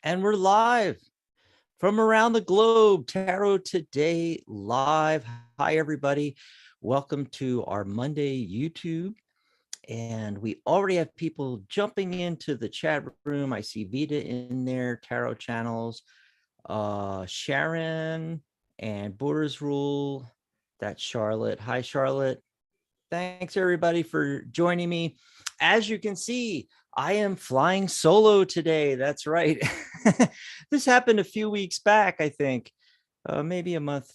And we're live from around the globe. Tarot Today live. Hi, everybody. Welcome to our Monday YouTube. And we already have people jumping into the chat room. I see Vita in there, Tarot Channels, Sharon and Borders Rule. That's Charlotte. Hi, Charlotte. Thanks, everybody, for joining me. As you can see, I am flying solo today. That's right. This happened a few weeks back, I think, maybe a month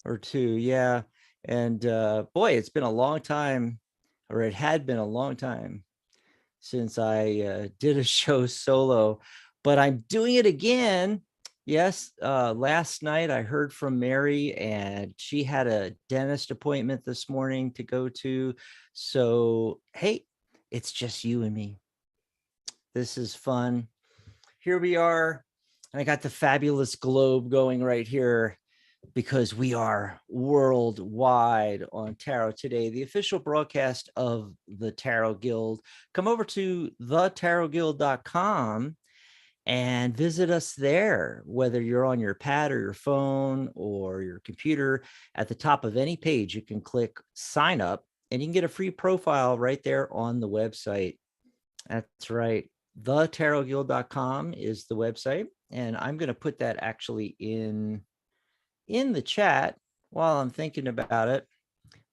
or two. Yeah. And boy, it's been a long time, or it had been a long time since I did a show solo, but I'm doing it again. Yes, last night I heard from Mary and she had a dentist appointment this morning to go to. So, hey, it's just you and me. This is fun. Here we are. And I got the fabulous globe going right here because we are worldwide on Tarot Today, the official broadcast of the Tarot Guild. Come over to thetarotguild.com and visit us there, whether you're on your pad or your phone or your computer. At the top of any page, you can click sign up and you can get a free profile right there on the website. That's right. Thetarotguild.com is the website. And I'm going to put that actually in the chat while I'm thinking about it.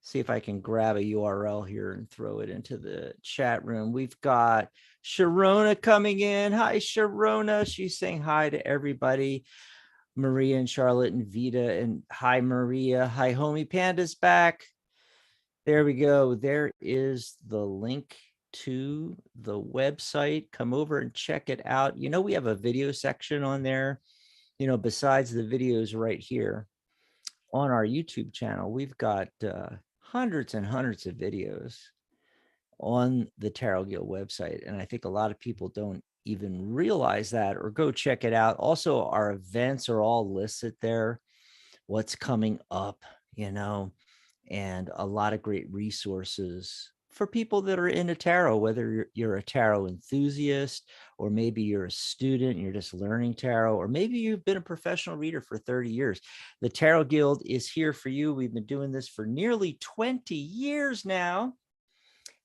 See if I can grab a URL here and throw it into the chat room. We've got Sharona coming in. Hi, Sharona. She's saying hi to everybody. Maria and Charlotte and Vita. And hi, Maria. Hi, Homie Panda's back. There we go. There is the link to the website. Come over and check it out. You know, we have a video section on there, you know, besides the videos right here on our YouTube channel. We've got hundreds and hundreds of videos on the Tarot Guild website. And I think a lot of people don't even realize that or go check it out. Also, our events are all listed there, what's coming up, you know, and a lot of great resources for people that are into tarot, whether you're a tarot enthusiast, or maybe you're a student and you're just learning tarot, or maybe you've been a professional reader for 30 years. The Tarot Guild is here for you. We've been doing this for nearly 20 years now.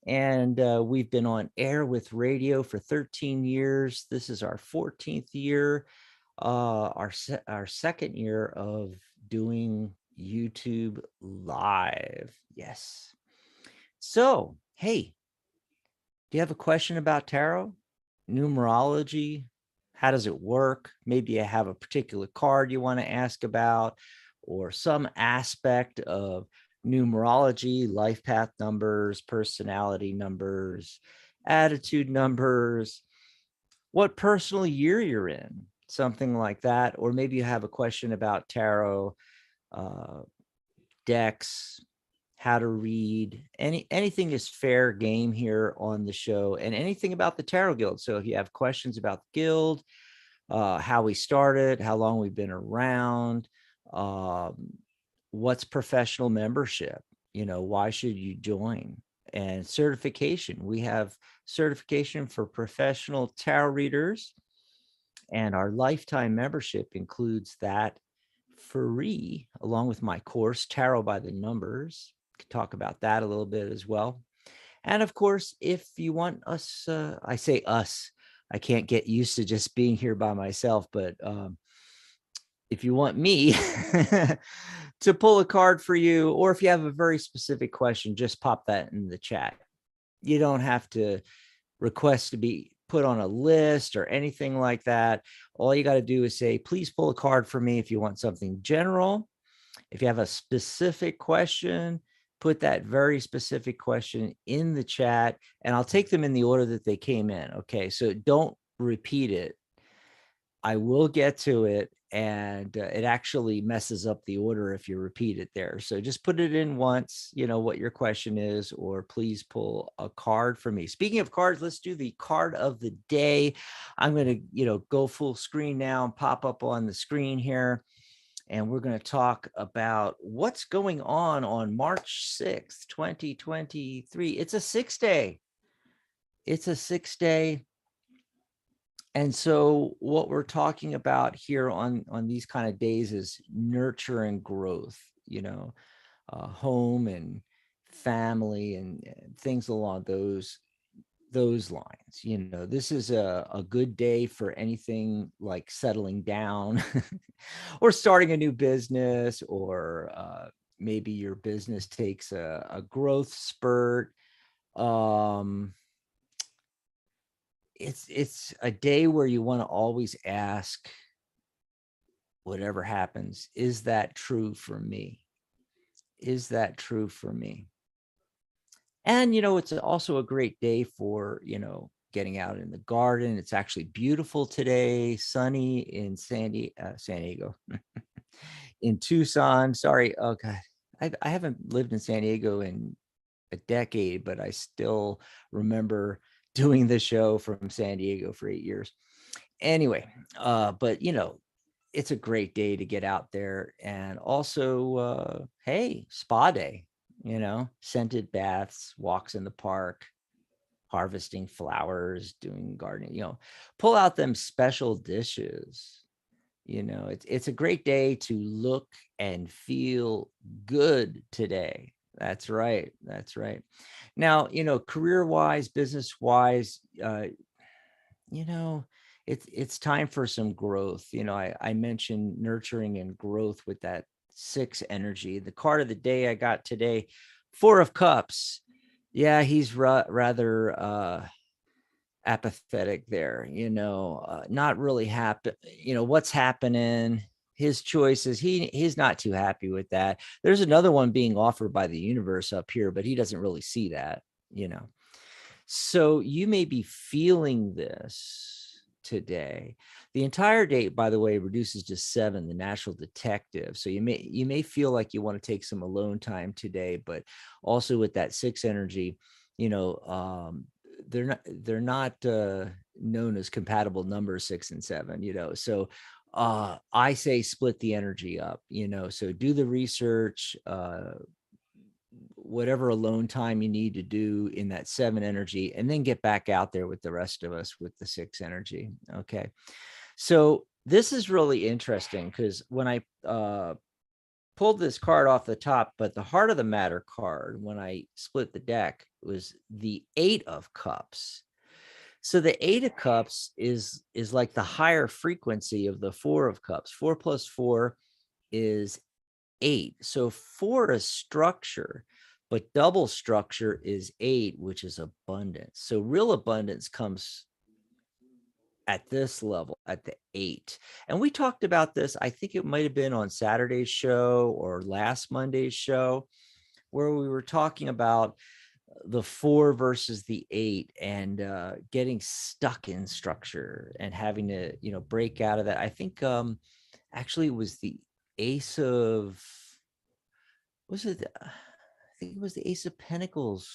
And we've been on air with radio for 13 years. This is our 14th year, our second year of doing YouTube live. Yes. So, hey, do you have a question about tarot, numerology? How does it work? Maybe you have a particular card you want to ask about, or some aspect of numerology, life path numbers, personality numbers, attitude numbers, what personal year you're in, something like that. Or maybe you have a question about tarot, decks, how to read. Anything is fair game here on the show, and anything about the Tarot Guild. So if you have questions about the guild, how we started, how long we've been around, what's professional membership, you know, why should you join, and certification. We have certification for professional tarot readers, and our lifetime membership includes that free, along with my course, Tarot by the Numbers. Could talk about that a little bit as well. And of course, if you want us, I say us, I can't get used to just being here by myself, but if you want me to pull a card for you, or if you have a very specific question, just pop that in the chat. You don't have to request to be put on a list or anything like that. All you got to do is say, please pull a card for me if you want something general. If you have a specific question, put that very specific question in the chat, and I'll take them in the order that they came in. Okay, so don't repeat it. I will get to it, and it actually messes up the order if you repeat it there. So just put it in once, you know, what your question is, or please pull a card for me. Speaking of cards, let's do the card of the day. I'm going to, you know, go full screen now and pop up on the screen here. And we're going to talk about what's going on March 6th, 2023. It's a 6-day. It's a 6-day And so what we're talking about here on these kind of days is nurture and growth, home and family and things along those lines. This is a good day for anything like settling down or starting a new business, or maybe your business takes a growth spurt. um it's a day where you want to always ask, whatever happens, is that true for me? Is that true for me? And it's also a great day for getting out in the garden. It's actually beautiful today, sunny in San Diego. In Tucson. Sorry, oh god, I haven't lived in San Diego in a decade, but I still remember doing the show from San Diego for 8 years. Anyway, but it's a great day to get out there. And also, hey, spa day, scented baths, walks in the park, harvesting flowers, doing gardening, pull out them special dishes. It's a great day to look and feel good today. That's right. That's right. Now, career wise, business wise, you know, it's time for some growth. I mentioned nurturing and growth with that 6 energy. The card of the day I got today, 4 of Cups. Yeah, he's rather apathetic there, not really happy. What's happening, his choices, he's not too happy with that. There's another one being offered by the universe up here, but he doesn't really see that, so you may be feeling this today. The entire date, by the way, reduces to 7, the natural detective. So you may feel like you want to take some alone time today, but also with that 6 energy, they're not known as compatible numbers, 6 and 7. So I say split the energy up. So do the research, whatever alone time you need to do in that 7 energy, and then get back out there with the rest of us with the 6 energy. Okay. So this is really interesting because when I pulled this card off the top, but the heart of the matter card, when I split the deck, was the 8 of Cups. So the 8 of Cups is like the higher frequency of the 4 of Cups. 4 plus 4 is 8. So 4 is structure, but double structure is 8, which is abundance. So real abundance comes at this level, at the 8. And we talked about this, I think it might have been on Saturday's show or last Monday's show, where we were talking about the 4 versus the 8 and getting stuck in structure and having to, break out of that. I think actually it was the Ace of, was it? I think it was the Ace of Pentacles.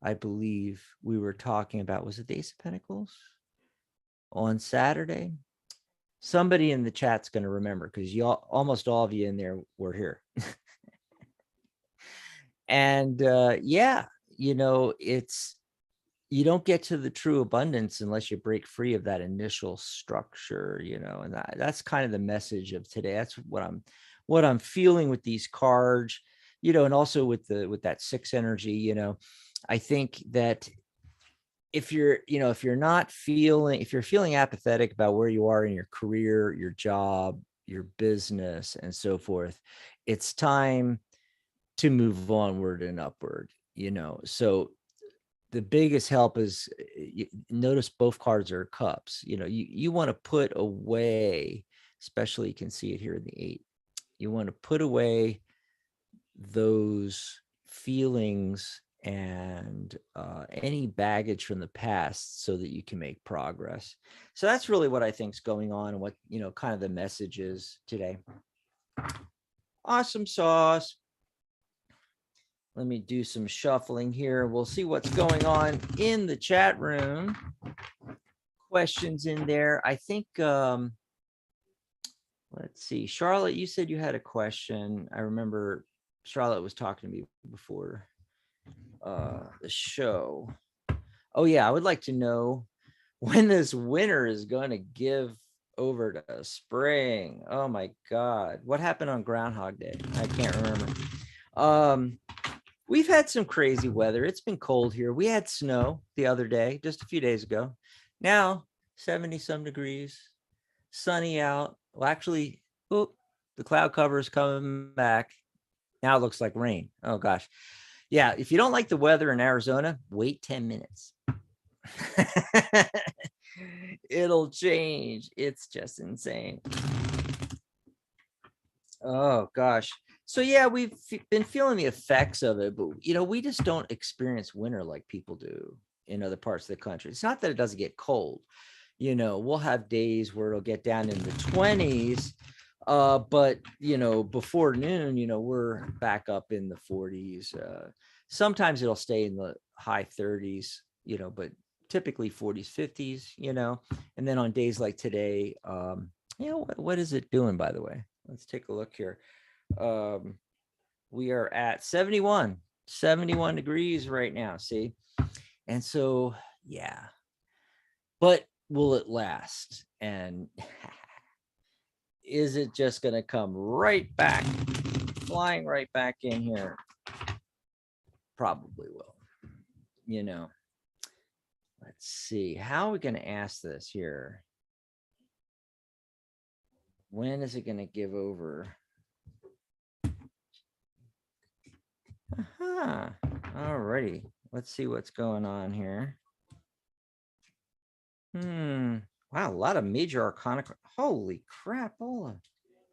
I believe we were talking about. Was it the Ace of Pentacles on Saturday? Somebody in the chat's going to remember because y'all, almost all of you in there were here. And yeah, it's, you don't get to the true abundance unless you break free of that initial structure, and that's kind of the message of today. That's what I'm feeling with these cards, and also with that 6 energy. I think that if you're feeling apathetic about where you are in your career, your job, your business, and so forth, it's time to move onward and upward. So the biggest help is, notice both cards are cups. You want to put away, especially you can see it here in the 8. You want to put away those feelings and any baggage from the past so that you can make progress. So that's really what I think is going on, and what kind of the message is today. Awesome sauce. Let me do some shuffling here. We'll see what's going on in the chat room. Questions in there. I think, let's see. Charlotte, you said you had a question. I remember Charlotte was talking to me before the show. Oh yeah, I would like to know when this winter is going to give over to spring. Oh my God. What happened on Groundhog Day? I can't remember. We've had some crazy weather. It's been cold here. We had snow the other day, just a few days ago. Now 70 some degrees, sunny out. Well, actually, oh, the cloud cover is coming back. Now it looks like rain. Oh gosh. Yeah, if you don't like the weather in Arizona, wait 10 minutes. It'll change. It's just insane. Oh gosh. So yeah, we've been feeling the effects of it, but we just don't experience winter like people do in other parts of the country. It's not that it doesn't get cold. We'll have days where it'll get down in the 20s, but before noon, we're back up in the 40s. Sometimes it'll stay in the high 30s, but typically 40s, 50s, and then on days like today, what is it doing, by the way? Let's take a look here. We are at 71 degrees right now. See? And so, yeah, but will it last? And is it just going to come right back, flying right back in here? Probably will. Let's see. How are we going to ask this here? When is it going to give over? Aha. Alrighty. Let's see what's going on here. Wow, a lot of major arcana cards. Holy crap, Ola.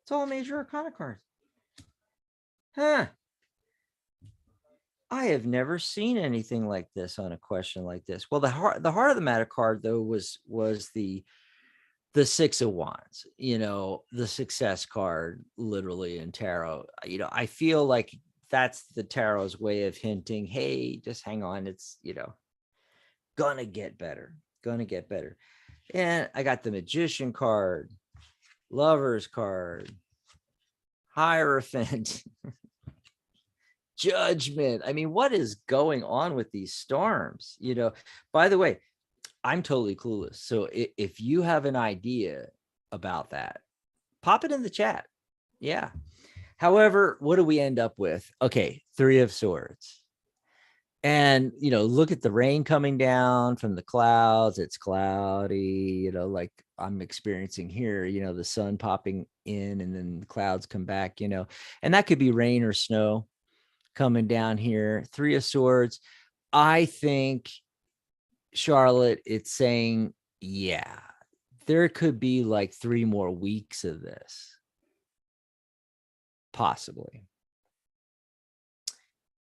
It's all major arcana cards. Huh. I have never seen anything like this on a question like this. Well, the heart of the matter card, though, was the Six of Wands, the success card, literally, in tarot. I feel like that's the tarot's way of hinting, hey, just hang on. It's, gonna get better. And I got the Magician card, Lover's card, Hierophant, Judgment. I mean, what is going on with these storms? By the way, I'm totally clueless. So if you have an idea about that, pop it in the chat. Yeah. However, what do we end up with? Okay, Three of Swords. And, look at the rain coming down from the clouds. It's cloudy, like I'm experiencing here, the sun popping in and then the clouds come back, and that could be rain or snow coming down here. Three of Swords. I think, Charlotte, it's saying, yeah, there could be like 3 more weeks of this. Possibly.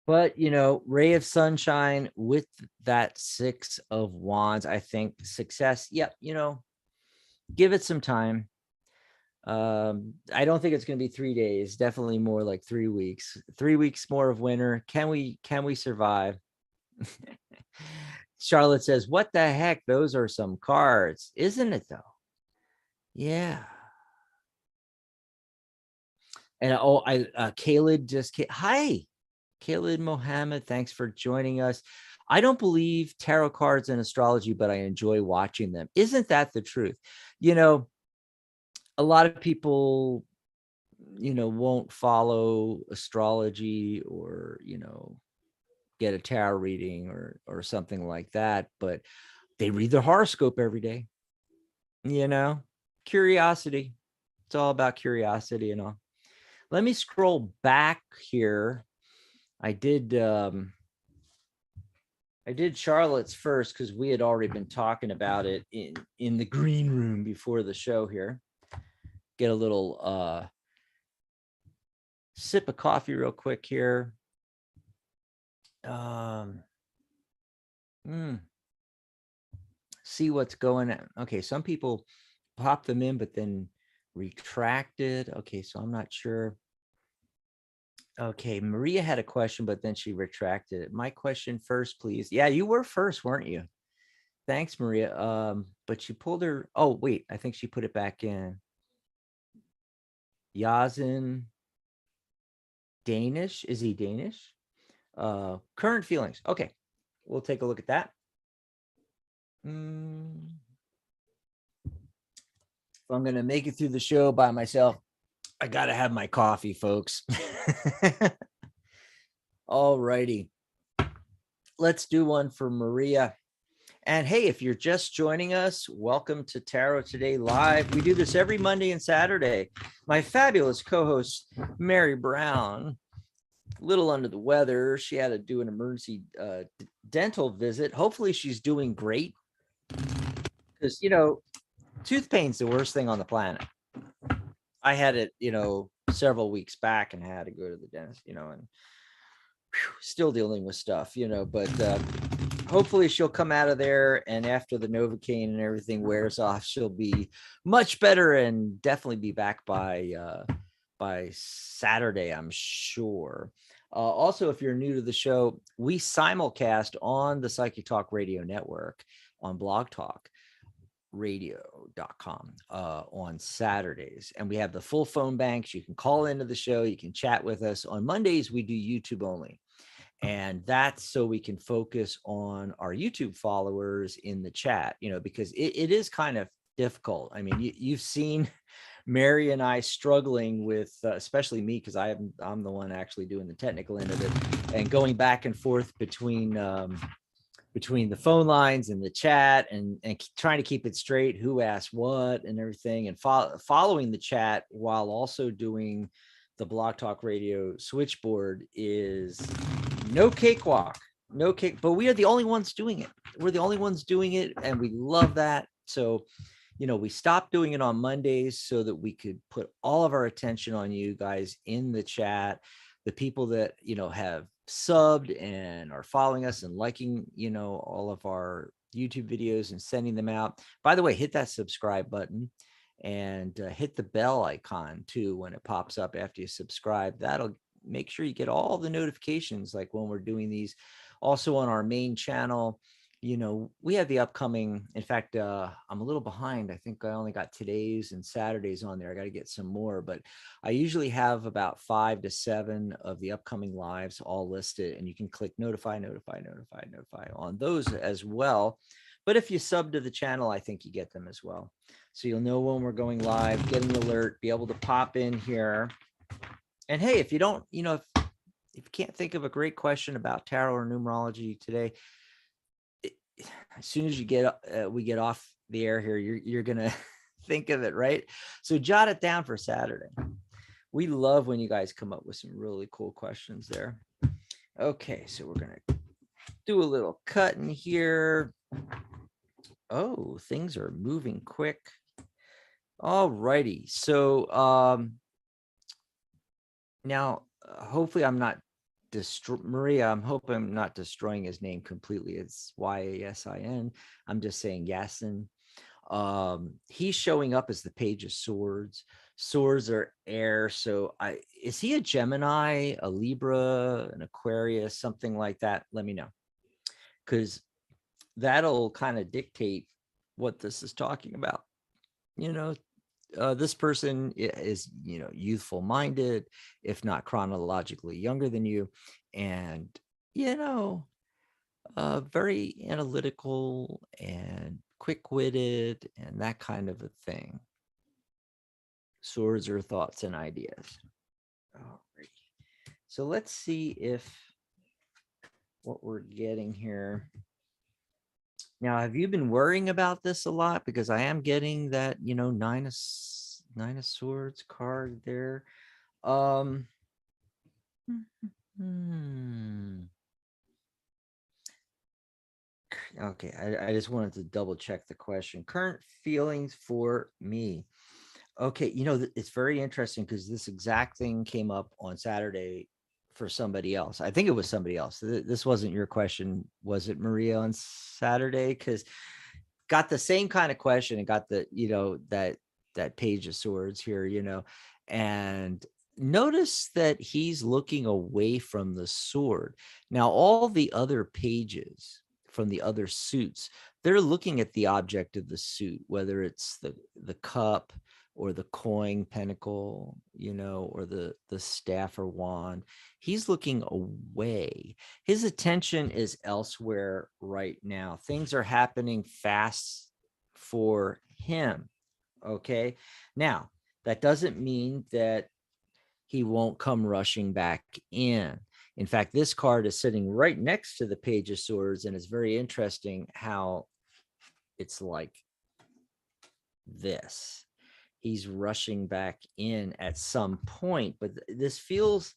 But, ray of sunshine with that Six of Wands, I think success. Yep. Give it some time. I don't think it's going to be 3 days. Definitely more like 3 weeks. 3 weeks more of winter. Can we survive? Charlotte says, what the heck? Those are some cards, isn't it, though? Yeah. And Khalid just hi. Khalid Mohammed, thanks for joining us. I don't believe tarot cards and astrology, but I enjoy watching them. Isn't that the truth? A lot of people, won't follow astrology or, get a tarot reading or something like that, but they read their horoscope every day. Curiosity. It's all about curiosity and all. Let me scroll back here. I did Charlotte's first because we had already been talking about it in the green room before the show here. Get a little sip of coffee real quick here. See what's going on. Okay, some people pop them in, but then retracted. Okay, so I'm not sure. Okay, Maria had a question, but then she retracted it. My question first, please. Yeah, you were first, weren't you? Thanks, Maria. But she pulled her. Oh, wait, I think she put it back in. Yazin. Danish? Is he Danish? Current feelings. Okay, we'll take a look at that. If I'm going to make it through the show by myself, I got to have my coffee, folks. All righty. Let's do one for Maria. And hey, if you're just joining us, welcome to Tarot Today Live. We do this every Monday and Saturday. My fabulous co-host, Mary Brown, a little under the weather. She had to do an emergency dental visit. Hopefully she's doing great. Because, tooth pain's the worst thing on the planet. I had it, several weeks back and had to go to the dentist, and still dealing with stuff, but hopefully she'll come out of there, and after the Novocaine and everything wears off, she'll be much better and definitely be back by Saturday, I'm sure. Also, if you're new to the show, we simulcast on the Psychic Talk Radio Network on blogtalkradio.com on Saturdays, and we have the full phone banks. You can call into the show, you can chat with us. On Mondays we do YouTube only, and that's so we can focus on our YouTube followers in the chat, because it is kind of difficult. I mean, you've seen Mary and I struggling with, especially me, because I'm the one actually doing the technical end of it, and going back and forth between the phone lines and the chat, and trying to keep it straight, who asked what and everything, and following the chat while also doing the Blog Talk Radio switchboard is no cakewalk, but we are the only ones doing it. We're the only ones doing it, and we love that. So, we stopped doing it on Mondays so that we could put all of our attention on you guys in the chat, the people that, have subbed and are following us and liking, all of our YouTube videos and sending them out. By the way, hit that subscribe button and hit the bell icon too when it pops up after you subscribe. That'll make sure you get all the notifications, like when we're doing these. Also on our main channel, we have the upcoming, in fact, I'm a little behind. I think I only got today's and Saturdays on there. I got to get some more, but I usually have about 5 to 7 of the upcoming lives all listed, and you can click notify on those as well. But if you sub to the channel, I think you get them as well. So you'll know when we're going live, get an alert, be able to pop in here. And hey, if you don't, if you can't think of a great question about tarot or numerology today, as soon as we get off the air here, you're gonna think of it, right? So jot it down for Saturday. We love when you guys come up with some really cool questions there. Okay, so we're gonna do a little cut in here. Oh, things are moving quick. All righty. So now hopefully I'm not Maria, I'm hoping I'm not destroying his name completely. It's Yasin. I'm just saying Yasin. He's showing up as the Page of Swords. Swords are air. So is he a Gemini, a Libra, an Aquarius, something like that? Let me know, because that'll kind of dictate what this is talking about. This person is, youthful minded, if not chronologically younger than you, and, very analytical and quick-witted and that kind of a thing. Swords are thoughts and ideas. All right. So let's see if what we're getting here. Now, have you been worrying about this a lot? Because I am getting that, Nine of Swords card there. Okay, I just wanted to double check the question. Current feelings for me. Okay, it's very interesting because this exact thing came up on Saturday for somebody else. I think it was somebody else. This wasn't your question, was it, Maria, on Saturday? Because got the same kind of question and got the, that Page of Swords here, and notice that he's looking away from the sword. Now, all the other pages from the other suits, they're looking at the object of the suit, whether it's the cup or the coin, pentacle, or the staff or wand. He's looking away. His attention is elsewhere right now. Things are happening fast for him. Okay. Now, that doesn't mean that he won't come rushing back in. In fact, this card is sitting right next to the Page of Swords, and it's very interesting how it's like this. He's rushing back in at some point, but this feels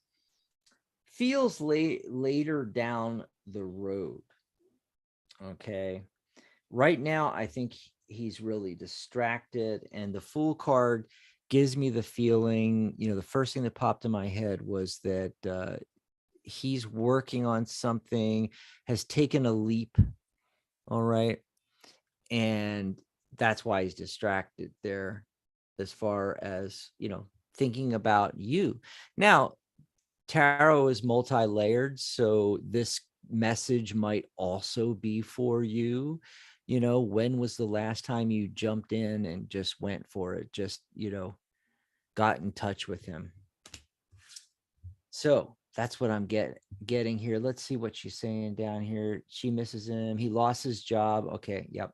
later down the road. Okay. Right now, I think he's really distracted, and the Fool card gives me the feeling, the first thing that popped in my head was that he's working on something, has taken a leap. All right. And that's why he's distracted there, as far as, thinking about you. Now, tarot is multi-layered, so this message might also be for you. When was the last time you jumped in and just went for it, just got in touch with him? So that's what I'm getting here. Let's see what she's saying down here. She misses him, he lost his job. Okay, yep,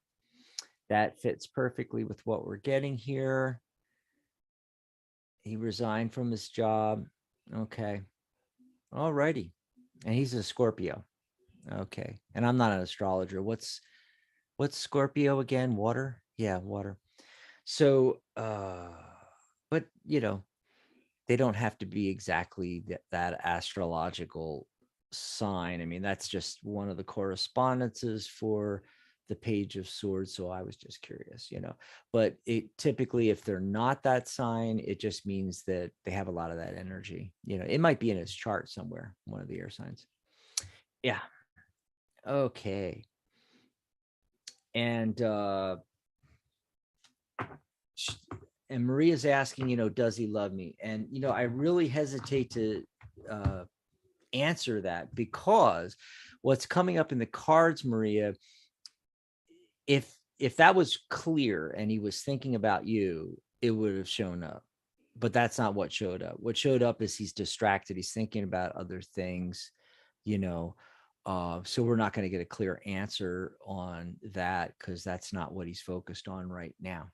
that fits perfectly with what we're getting here. He resigned from his job. Okay. All righty. And he's a Scorpio. Okay. And I'm not an astrologer. What's Scorpio again? Water? Yeah, water. So but they don't have to be exactly that astrological sign. I mean, that's just one of the correspondences for the Page of Swords. So I was just curious, but it typically, if they're not that sign, it just means that they have a lot of that energy. It might be in his chart somewhere, one of the air signs. Yeah. Okay. And Maria's asking, does he love me? And I really hesitate to answer that, because what's coming up in the cards, Maria, if that was clear and he was thinking about you, it would have shown up. But that's not what showed up. What showed up is he's distracted. He's thinking about other things, so we're not going to get a clear answer on that, because that's not what he's focused on right now.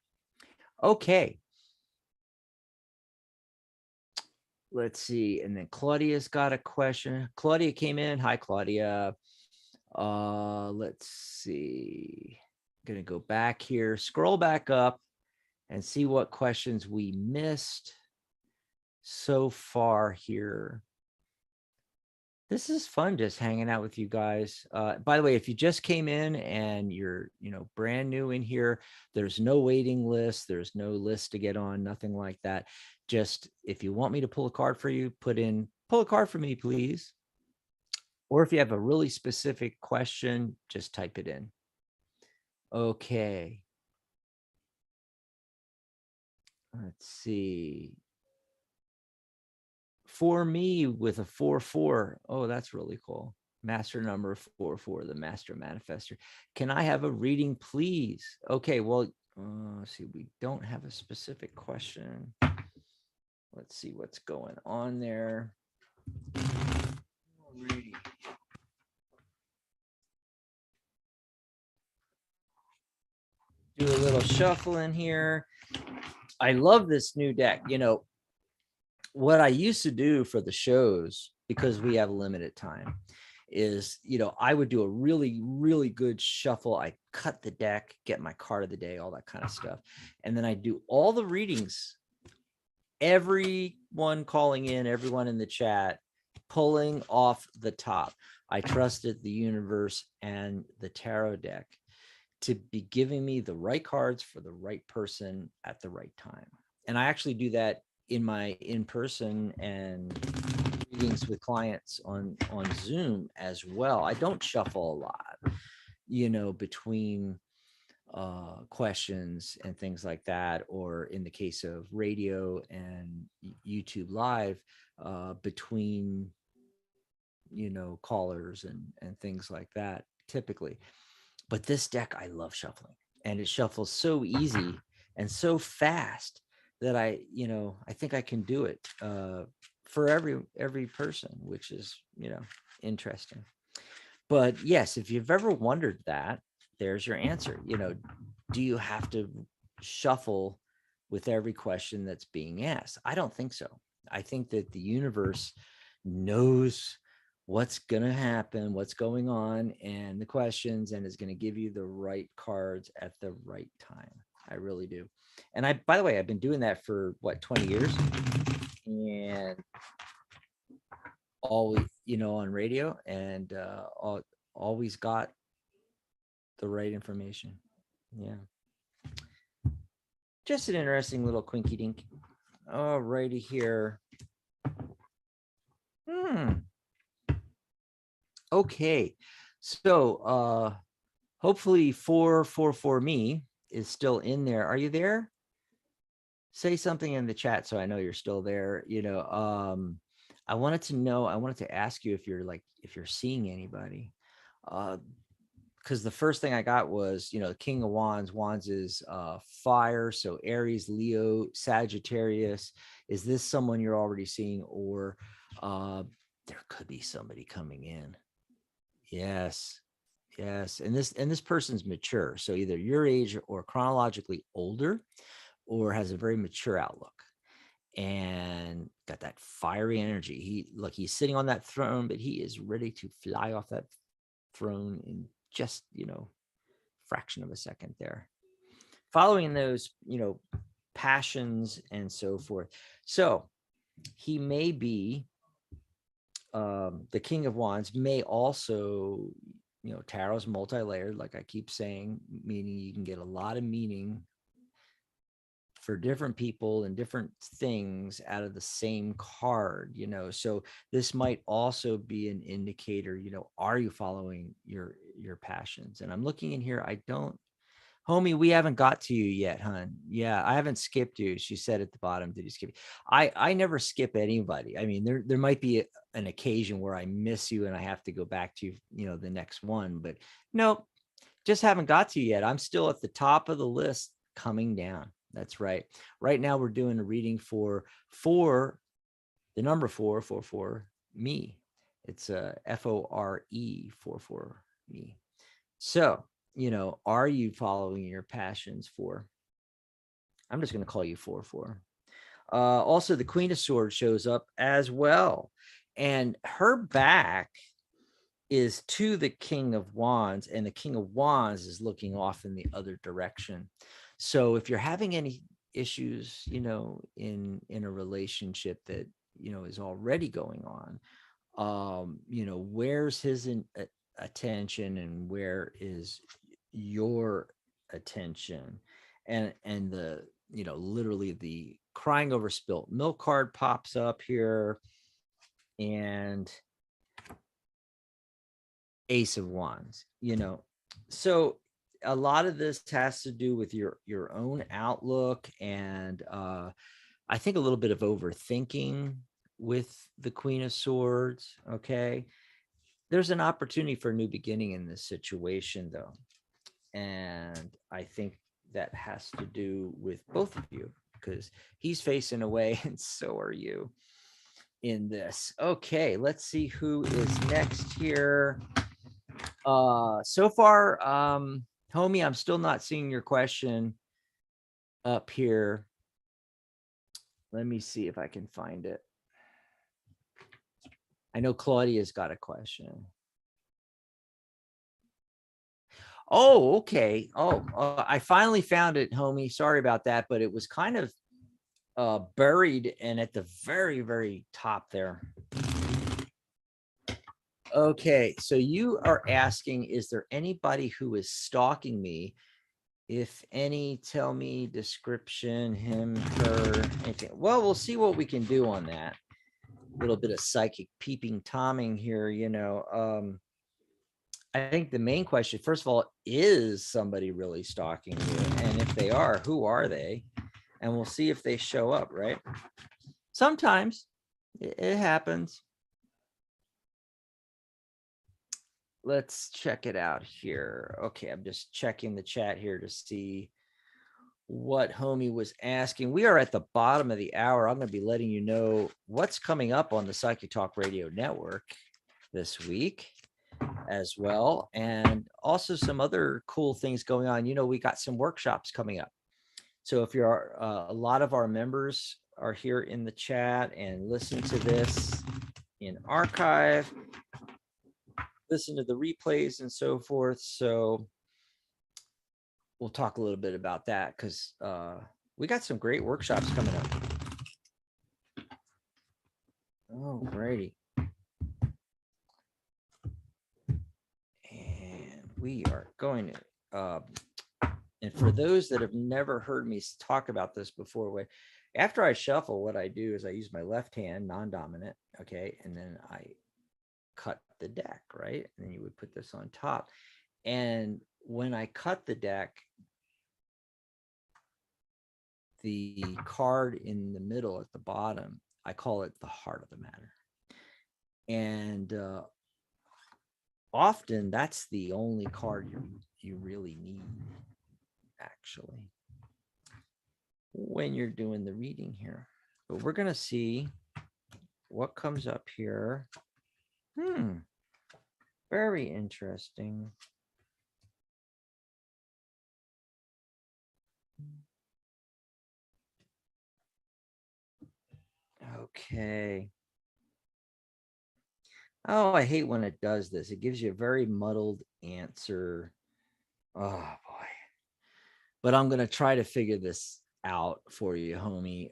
Okay. Let's see. And then Claudia's got a question. Claudia came in. Hi, Claudia. Let's see. I'm going to go back here, scroll back up, and see what questions we missed so far here. This is fun, just hanging out with you guys. By the way, if you just came in and you're, brand new in here, there's no waiting list. There's no list to get on, nothing like that. Just, if you want me to pull a card for you, pull a card for me, please. Or if you have a really specific question, just type it in. Okay. Let's see. For me, with a 4-4. Oh, that's really cool. Master number 4-4, the master manifester. Can I have a reading, please? Okay, well, see, we don't have a specific question. Let's see what's going on there. Alrighty. Do a little shuffling here. I love this new deck. What I used to do for the shows, because we have limited time, is, I would do a really, really good shuffle. I cut the deck, get my card of the day, all that kind of stuff. And then I do all the readings, everyone calling in, everyone in the chat, pulling off the top. I trusted the universe and the tarot deck to be giving me the right cards for the right person at the right time. And I actually do that in my in-person and readings with clients on Zoom as well. I don't shuffle a lot, between questions and things like that, or in the case of radio and YouTube live, between callers and things like that, typically. But this deck, I love shuffling, and it shuffles so easy and so fast that I think I can do it for every person, which is, interesting. But yes, if you've ever wondered that, there's your answer. Do you have to shuffle with every question that's being asked. I don't think so. I think that the universe knows what's going to happen, what's going on, and the questions, and is going to give you the right cards at the right time. I really do. And by the way, I've been doing that for what, 20 years, and always, on radio, and always got the right information. Yeah. Just an interesting little quinky dink. All righty here. Okay. So hopefully 444 me is still in there. Are you there? Say something in the chat so I know you're still there. I wanted to ask you if you're seeing anybody. Because the first thing I got was, King of Wands. Wands is fire. So Aries, Leo, Sagittarius. Is this someone you're already seeing, or there could be somebody coming in? Yes. And this person's mature. So either your age or chronologically older, or has a very mature outlook and got that fiery energy. He's sitting on that throne, but he is ready to fly off that throne in just, fraction of a second there. Following those, passions and so forth. So he may be the King of Wands, may also, tarot's multi-layered, like I keep saying, meaning you can get a lot of meaning for different people and different things out of the same card, so this might also be an indicator, are you following your passions? And I'm looking in here. Homie, we haven't got to you yet, hon. Yeah, I haven't skipped you. She said at the bottom, did you skip? I never skip anybody. I mean, there might be an occasion where I miss you and I have to go back to you, the next one, but nope, just haven't got to you yet. I'm still at the top of the list, coming down. That's right. Right now we're doing a reading for the number 444 me. It's a FORE 44 me. So, are you following your passions for? I'm just going to call you 44. Also, the Queen of Swords shows up as well, and her back is to the King of Wands, and the King of Wands is looking off in the other direction. So if you're having any issues, in a relationship that, is already going on, where's his attention and where is your attention? And the, literally the crying over spilt milk card pops up here, and Ace of Wands, so a lot of this has to do with your own outlook, and I think a little bit of overthinking with the Queen of Swords. Okay, there's an opportunity for a new beginning in this situation, though, and I think that has to do with both of you, because he's facing away and so are you in this. Okay, let's see who is next here. So far, homie, I'm still not seeing your question up here. Let me see if I can find it. I know Claudia's got a question. Oh, okay. Oh, I finally found it, homie. Sorry about that, but it was kind of buried and at the very, very top there. Okay, so you are asking, is there anybody who is stalking me? If any, tell me description, him, her, anything. Well, we'll see what we can do on that. A little bit of psychic peeping Tomming here, I think the main question, first of all, is somebody really stalking you? And if they are, who are they? And we'll see if they show up, right? Sometimes it happens. Let's check it out here. Okay, I'm just checking the chat here to see what homie was asking. We are at the bottom of the hour. I'm going to be letting you know what's coming up on the Psychic Talk Radio Network this week as well, and also some other cool things going on. We got some workshops coming up. So if you're a lot of our members are here in the chat and listen to this in archive, listen to the replays and so forth. So we'll talk a little bit about that because we got some great workshops coming up. Oh, righty. And we are going to, and for those that have never heard me talk about this before, after I shuffle, what I do is I use my left hand, non-dominant, okay, and then I cut the deck, right? And then you would put this on top. And when I cut the deck, the card in the middle at the bottom, I call it the heart of the matter. And often that's the only card you really need, actually, when you're doing the reading here. But we're going to see what comes up here. Very interesting. Okay. Oh, I hate when it does this. It gives you a very muddled answer. Oh boy. But I'm going to try to figure this out for you, homie.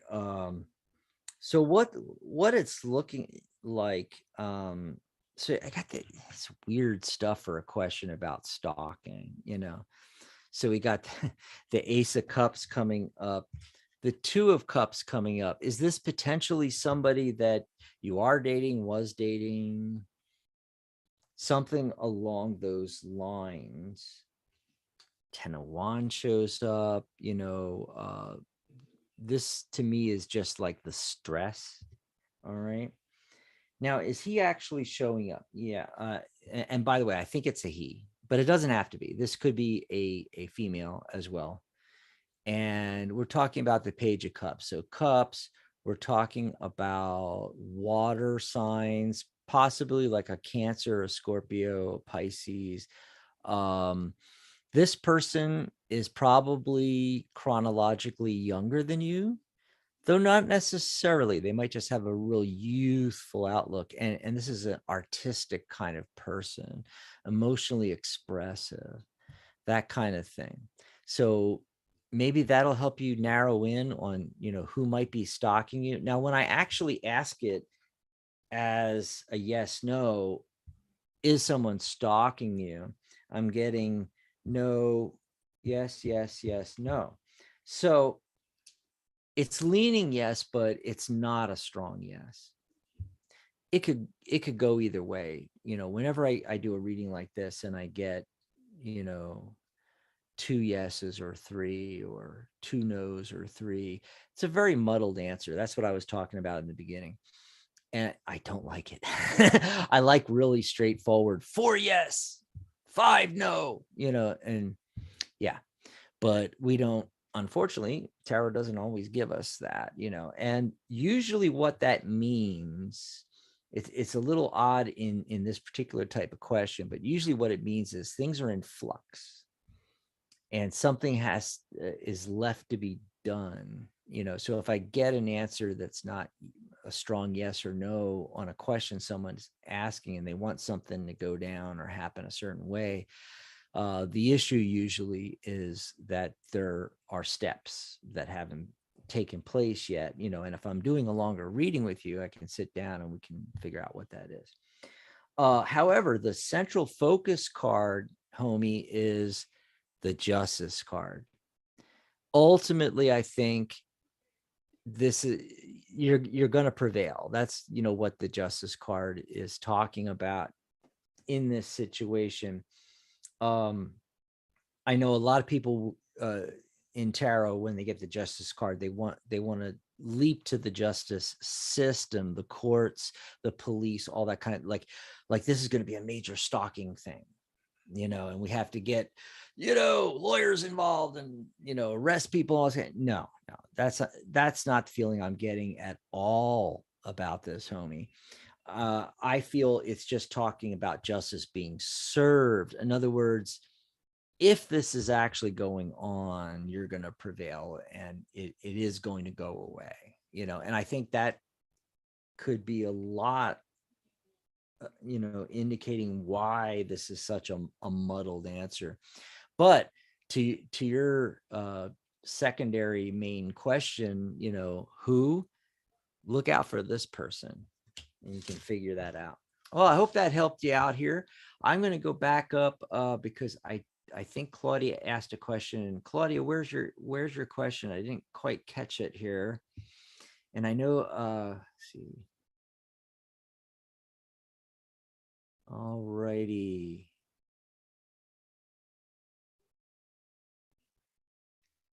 So what it's looking like, so I got this weird stuff for a question about stalking, you know. So we got the Ace of Cups coming up, the Two of Cups coming up. Is this potentially somebody that you are dating, was dating, something along those lines? Ten of Wands shows up, you know. This to me is just like the stress. All right. Now, is he actually showing up? Yeah. And by the way, I think it's a he, but it doesn't have to be. This could be a female as well. And we're talking about the Page of Cups. So cups, we're talking about water signs, possibly like a Cancer, a Scorpio, a Pisces. This person is probably chronologically younger than you, though not necessarily. They might just have a real youthful outlook. And this is an artistic kind of person, emotionally expressive, that kind of thing. So maybe that'll help you narrow in on, you know, who might be stalking you. Now, when I actually ask it as a yes, no, is someone stalking you? I'm getting no, yes, yes, yes, no. So it's leaning yes, but it's not a strong yes. It could go either way. You know, whenever I do a reading like this and I get, you know, two yeses or three or two no's or three, it's a very muddled answer. That's what I was talking about in the beginning. And I don't like it. I like really straightforward 4 yes, 5 no, you know, and yeah, but we don't, unfortunately, tarot doesn't always give us that, you know. And usually what that means, it's a little odd in this particular type of question, but usually what it means is things are in flux and something is left to be done, you know. So if I get an answer that's not a strong yes or no on a question someone's asking and they want something to go down or happen a certain way, the issue usually is that there are steps that haven't taken place yet, you know. And if I'm doing a longer reading with you, I can sit down and we can figure out what that is. However, the central focus card, homie, is the Justice card. Ultimately, I think this is, you're going to prevail. That's, you know, what the Justice card is talking about in this situation. I know a lot of people in tarot, when they get the Justice card, they want to leap to the justice system, the courts, the police, all that kind of like this is going to be a major stalking thing, you know, and we have to get, you know, lawyers involved and, you know, arrest people. No, that's not the feeling I'm getting at all about this, homie. I feel it's just talking about justice being served. In other words, if this is actually going on, you're going to prevail, and it is going to go away, and I think that could be a lot, indicating why this is such a muddled answer. But to your secondary main question, who, look out for this person, and you can figure that out. Well, I hope that helped you out here. I'm going to go back up because I think Claudia asked a question. Claudia, where's your question? I didn't quite catch it here. And I know, let's see. All righty.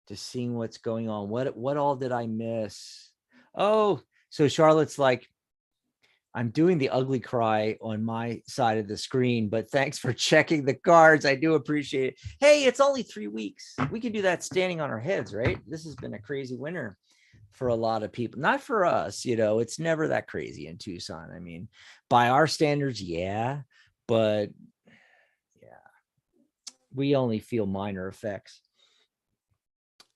Just seeing what's going on. What all did I miss? Oh, so Charlotte's like, I'm doing the ugly cry on my side of the screen, but thanks for checking the cards. I do appreciate it. Hey, it's only 3 weeks. We can do that standing on our heads, right? This has been a crazy winter for a lot of people. Not for us, it's never that crazy in Tucson. I mean, by our standards, yeah, but yeah, we only feel minor effects.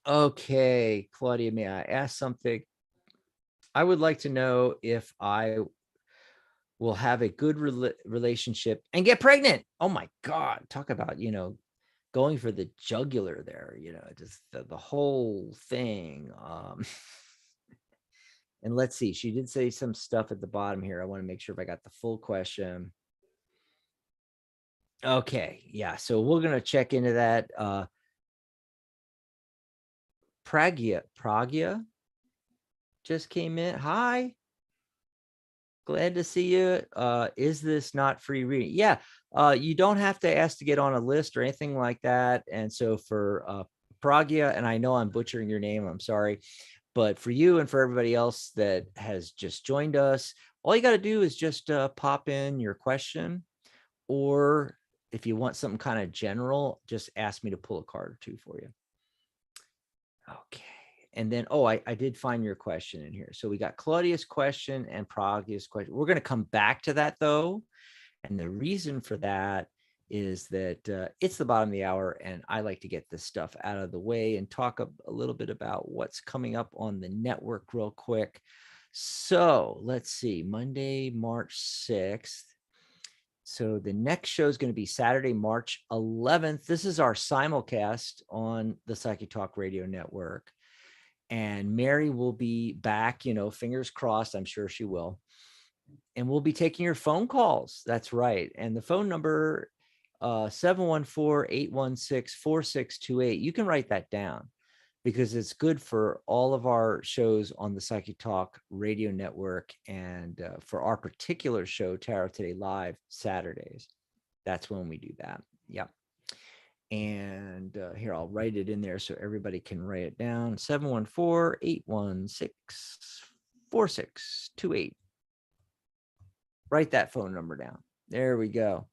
Okay, Claudia, may I ask something? I would like to know if I will have a good relationship and get pregnant. Oh my God. Talk about, going for the jugular there, just the whole thing. And let's see, she did say some stuff at the bottom here. I want to make sure if I got the full question. Okay. Yeah. So we're going to check into that. Pragya just came in. Hi. Glad to see you. Is this not free reading? Yeah. You don't have to ask to get on a list or anything like that. And so for Pragya, and I know I'm butchering your name, I'm sorry, but for you and for everybody else that has just joined us, all you got to do is just pop in your question, or if you want something kind of general, just ask me to pull a card or two for you. Okay. And then, I did find your question in here. So we got Claudia's question and Pragya's question. We're going to come back to that though. And the reason for that is that it's the bottom of the hour, and I like to get this stuff out of the way and talk a little bit about what's coming up on the network real quick. So let's see, Monday, March 6th. So the next show is going to be Saturday, March 11th. This is our simulcast on the Psychic Talk Radio Network. And Mary will be back, fingers crossed. I'm sure she will. And we'll be taking your phone calls. That's right. And the phone number, 714-816-4628. You can write that down because it's good for all of our shows on the Psychic Talk Radio Network. And for our particular show, Tarot Today Live, Saturdays. That's when we do that. Yeah. And here, I'll write it in there so everybody can write it down. 714-816-4628. Write that phone number down. There we go.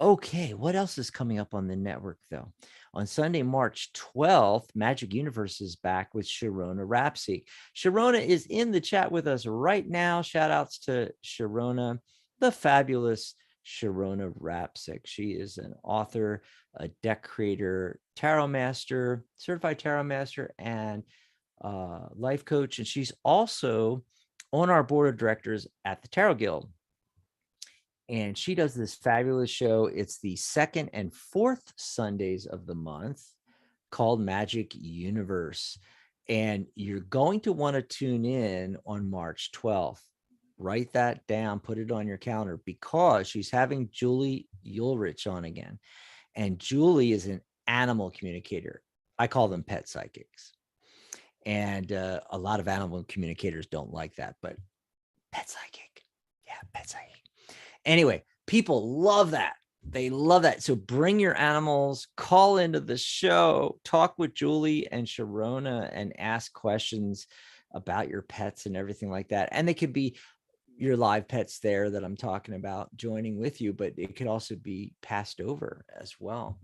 Okay, what else is coming up on the network, though? On Sunday, March 12th, Magic Universe is back with Sharona Rapsik. Sharona is in the chat with us right now. Shout outs to Sharona, the fabulous Sharona Rapsik. She is an author, a deck creator, tarot master, certified tarot master, and life coach. And she's also on our board of directors at the Tarot Guild. And she does this fabulous show. It's the second and fourth Sundays of the month, called Magic Universe. And you're going to want to tune in on March 12th. Write that down, put it on your calendar, because she's having Julie Ulrich on again. And Julie is an animal communicator. I call them pet psychics. And a lot of animal communicators don't like that, but pet psychic. Yeah, pet psychic. Anyway, people love that. They love that. So bring your animals, call into the show, talk with Julie and Sharona, and ask questions about your pets and everything like that. And they could be your live pets there that I'm talking about joining with you, but it could also be passed over as well.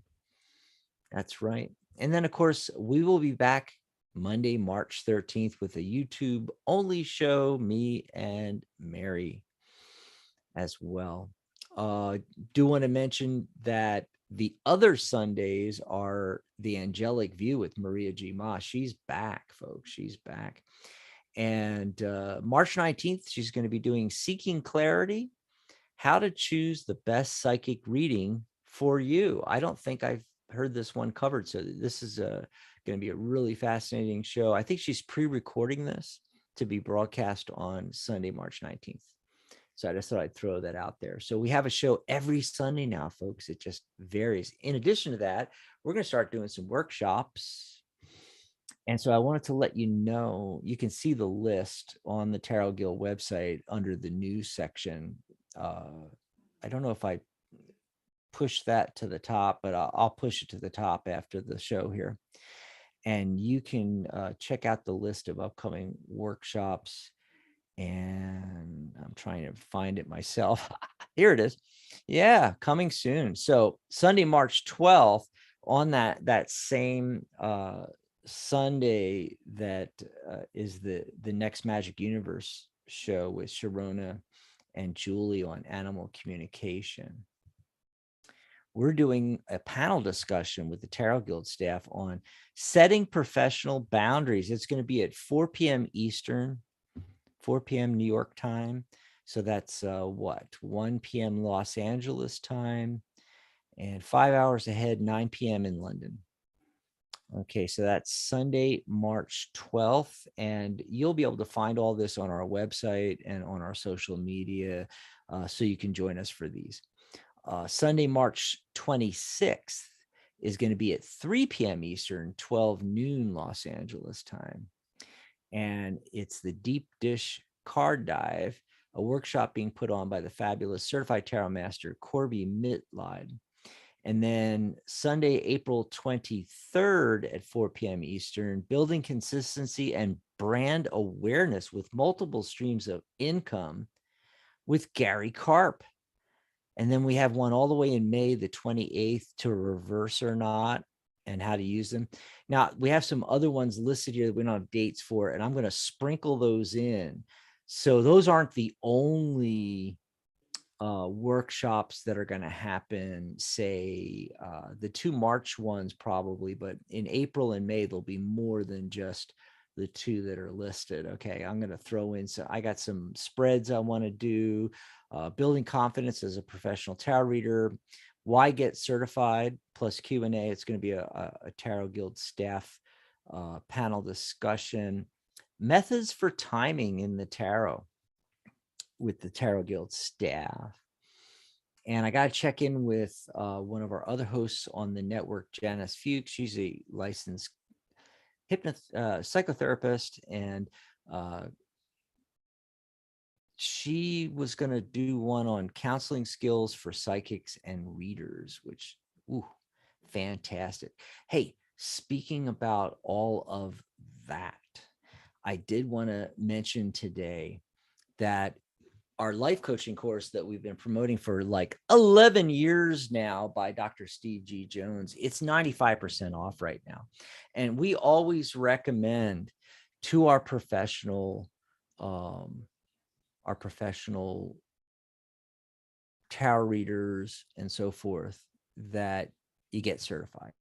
That's right. And then, of course, we will be back Monday, March 13th with a YouTube only show, me and Mary as well. Do want to mention that The other Sundays are the Angelic View with Maria G. Ma. She's back, folks. She's back. And March 19th, she's going to be doing Seeking Clarity, how to choose the best psychic reading for you. I don't think I've heard this one covered. So this is going to be a really fascinating show. I think she's pre-recording this to be broadcast on Sunday, March 19th. So I just thought I'd throw that out there. So we have a show every Sunday now, folks. It just varies. In addition to that, we're going to start doing some workshops. And so I wanted to let you know, you can see the list on the Tarot Guild website under the news section. I don't know if I push that to the top, but I'll push it to the top after the show here. And you can check out the list of upcoming workshops. And I'm trying to find it myself. Here it is. Yeah, coming soon. So Sunday, March 12th, on that same Sunday that is the Next Magic Universe show with Sharona and Julie on animal communication. We're doing a panel discussion with the Tarot Guild staff on setting professional boundaries. It's going to be at 4 p.m. Eastern, 4 p.m. New York time. So that's 1 p.m. Los Angeles time, and 5 hours ahead, 9 p.m. in London. Okay, so that's Sunday, March 12th, and you'll be able to find all this on our website and on our social media, so you can join us for these. Sunday, March 26th is going to be at 3 p.m. Eastern, 12 noon Los Angeles time. And it's the Deep Dish Card Dive, a workshop being put on by the fabulous certified tarot master Corby Mitlide. And then Sunday, April 23rd at 4 p.m. Eastern, building consistency and brand awareness with multiple streams of income with Gary Karp. And then we have one all the way in May, the 28th, to reverse or not, and how to use them. Now, we have some other ones listed here that we don't have dates for, and I'm going to sprinkle those in. So those aren't the only workshops that are going to happen, say the 2 March ones probably, but in April and May, there'll be more than just the 2 that are listed. Okay, I'm going to throw in, so I got some spreads I want to do, building confidence as a professional tarot reader, why get certified, plus Q&A. It's going to be a Tarot Guild staff panel discussion, methods for timing in the tarot with the Tarot Guild staff. And I got to check in with one of our other hosts on the network, Janice Fuchs. She's a licensed psychotherapist, and she was going to do one on counseling skills for psychics and readers, which, fantastic. Hey, speaking about all of that, I did want to mention today that our life coaching course that we've been promoting for like 11 years now by Dr. Steve G. Jones, it's 95% off right now. And we always recommend to our professional tarot readers and so forth that you get certified.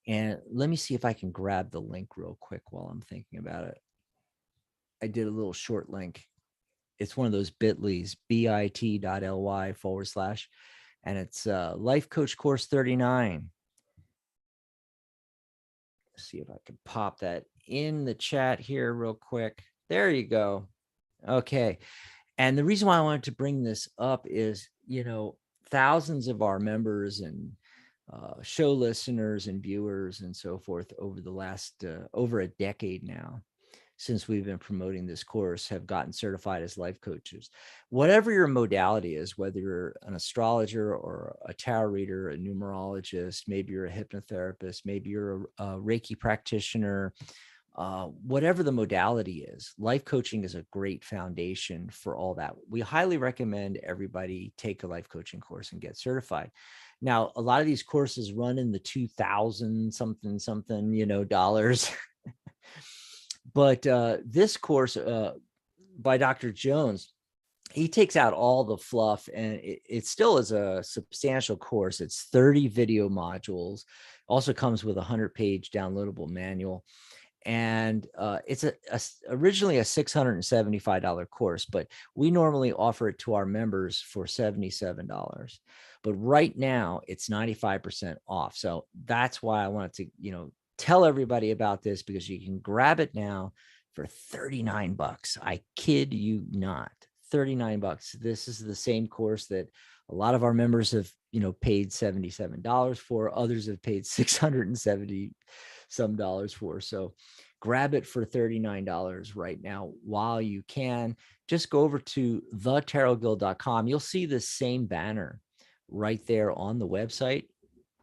And let me see if I can grab the link real quick while I'm thinking about it. I did a little short link. It's one of those bit.lys, bit.ly/, and it's Life Coach Course 39. Let's see if I can pop that in the chat here real quick. There you go. Okay. And the reason why I wanted to bring this up is, thousands of our members and show listeners and viewers and so forth over the last over a decade now, since we've been promoting this course, have gotten certified as life coaches. Whatever your modality is, whether you're an astrologer or a tarot reader, a numerologist, maybe you're a hypnotherapist, maybe you're a Reiki practitioner, whatever the modality is, life coaching is a great foundation for all that. We highly recommend everybody take a life coaching course and get certified. Now, a lot of these courses run in the $2,000 something dollars. But this course by Dr. Jones he takes out all the fluff, and it still is a substantial course. It's 30 video modules. Also comes with a 100-page downloadable manual. And it's originally a $675 course, but we normally offer it to our members for $77. But right now it's 95% off. So that's why I wanted to, tell everybody about this, because you can grab it now for $39. I kid you not. $39. This is the same course that a lot of our members have, paid $77 for. Others have paid $670 some dollars for. So grab it for $39 right now while you can. Just go over to thetarotguild.com. You'll see the same banner right there on the website.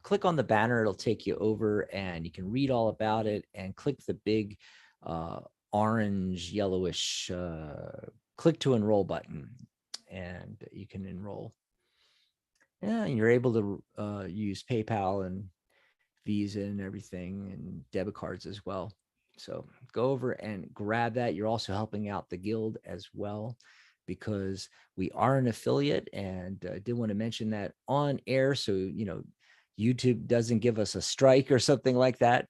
Click on the banner. It'll take you over and you can read all about it, and click the big orange yellowish click to enroll button, and you can enroll. Yeah, and you're able to use PayPal and Visa and everything, and debit cards as well. So go over and grab that. You're also helping out the guild as well, because we are an affiliate, and did want to mention that on air, so YouTube doesn't give us a strike or something like that.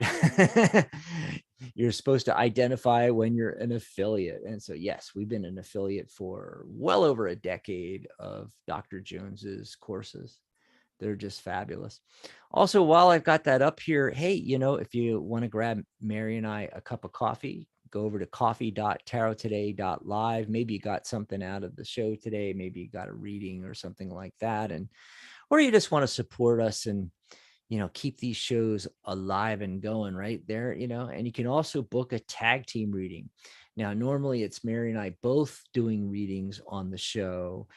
You're supposed to identify when you're an affiliate. And so, yes, we've been an affiliate for well over a decade of Dr. Jones's courses. They're just fabulous. Also, while I've got that up here, hey, if you want to grab Mary and I a cup of coffee, go over to coffee.tarottoday.live. Maybe you got something out of the show today. Maybe you got a reading or something like that. Or you just want to support us and, keep these shows alive and going right there, and you can also book a tag team reading. Now, normally it's Mary and I both doing readings on the show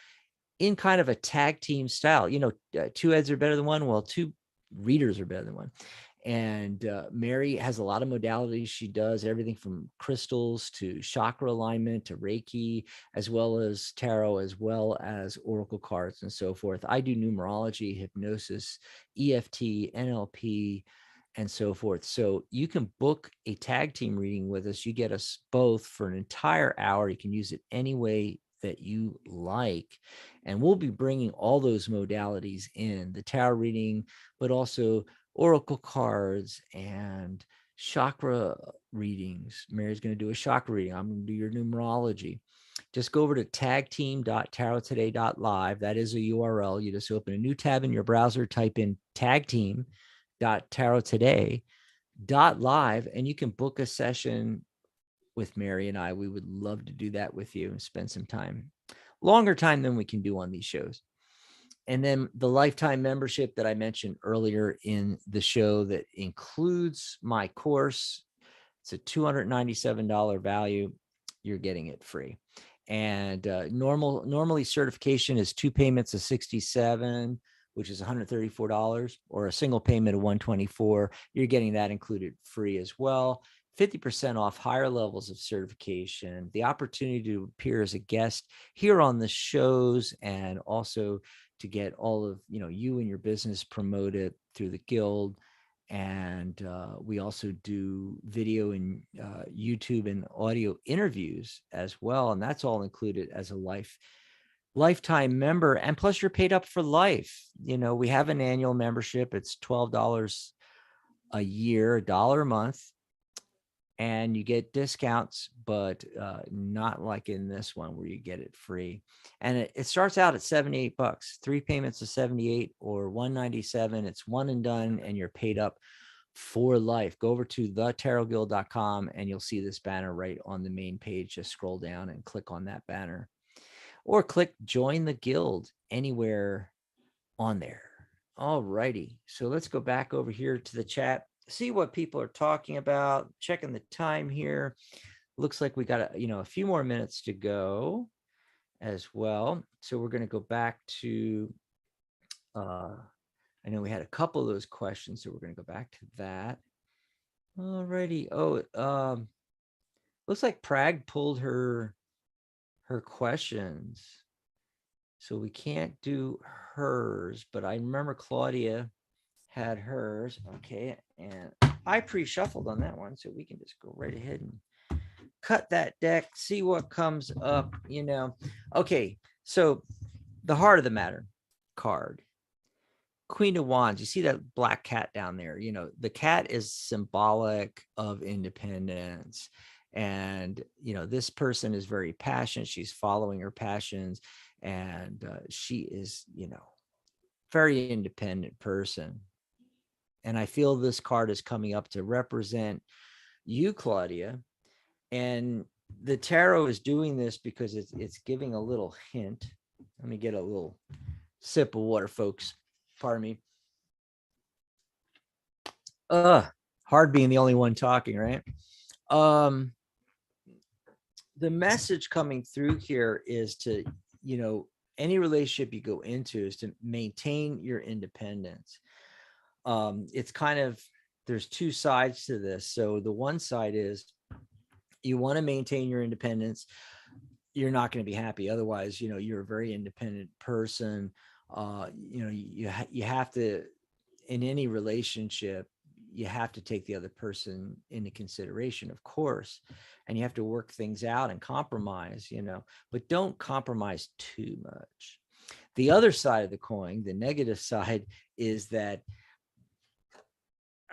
in kind of a tag team style. Two heads are better than one. Well, two readers are better than one. And Mary has a lot of modalities. She does everything from crystals to chakra alignment to Reiki, as well as tarot, as well as oracle cards and so forth. I do numerology, hypnosis, EFT, NLP, and so forth. So you can book a tag team reading with us. You get us both for an entire hour. You can use it any way that you like. And we'll be bringing all those modalities in, the tarot reading, but also oracle cards and chakra readings. Mary's going to do a chakra reading. I'm going to do your numerology. Just go over to tagteam.tarottoday.live. That is a URL. You just open a new tab in your browser, type in tagteam.tarottoday.live, and you can book a session with Mary and I. We would love to do that with you and spend some time, longer time than we can do on these shows. And then the lifetime membership that I mentioned earlier in the show, that includes my course. It's a $297 value. You're getting it free. And normally certification is 2 payments of $67, which is $134, or a single payment of $124. You're getting that included free as well. 50% off higher levels of certification, the opportunity to appear as a guest here on the shows, and also to get all of you and your business promoted through the guild. And we also do video and YouTube and audio interviews as well, and that's all included as a lifetime member. And plus, you're paid up for life. We have an annual membership. It's $12 a year, $1 a month. And you get discounts, but not like in this one where you get it free. And it starts out at $78, 3 payments of $78 or $197. It's one and done, and you're paid up for life. Go over to thetarotguild.com and you'll see this banner right on the main page. Just scroll down and click on that banner, or click join the guild anywhere on there. All righty. So let's go back over here to the chat, see what people are talking about, checking the time here. Looks like we got a few more minutes to go as well. So we're going to go back to, I know we had a couple of those questions, so we're going to go back to that. All righty. Oh, looks like Prague pulled her questions, so we can't do hers, but I remember Claudia had hers. Okay, and I pre-shuffled on that one, so we can just go right ahead and cut that deck, see what comes up. Okay, So the heart of the matter card, Queen of Wands. You see that black cat down there? The cat is symbolic of independence. And, this person is very passionate. She's following her passions. And she is, very independent person. And I feel this card is coming up to represent you, Claudia. And the tarot is doing this because it's giving a little hint. Let me get a little sip of water, folks. Pardon me. Hard being the only one talking, right? The message coming through here is to, any relationship you go into is to maintain your independence. It's kind of, there's two sides to this. So the one side is you want to maintain your independence. You're not going to be happy otherwise. You're a very independent person. You have to, in any relationship, you have to take the other person into consideration, of course, and you have to work things out and compromise, but don't compromise too much. The other side of the coin, the negative side, is that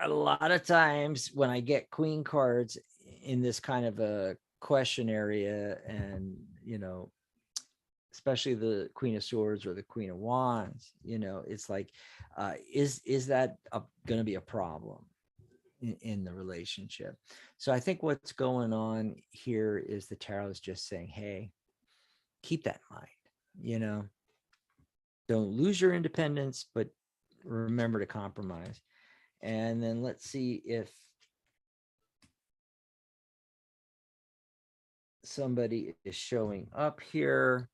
a lot of times when I get queen cards in this kind of a question area, and especially the Queen of Swords or the Queen of Wands, it's like, is that going to be a problem in the relationship? So I think what's going on here is the tarot is just saying, hey, keep that in mind, don't lose your independence, but remember to compromise. And then let's see if somebody is showing up here.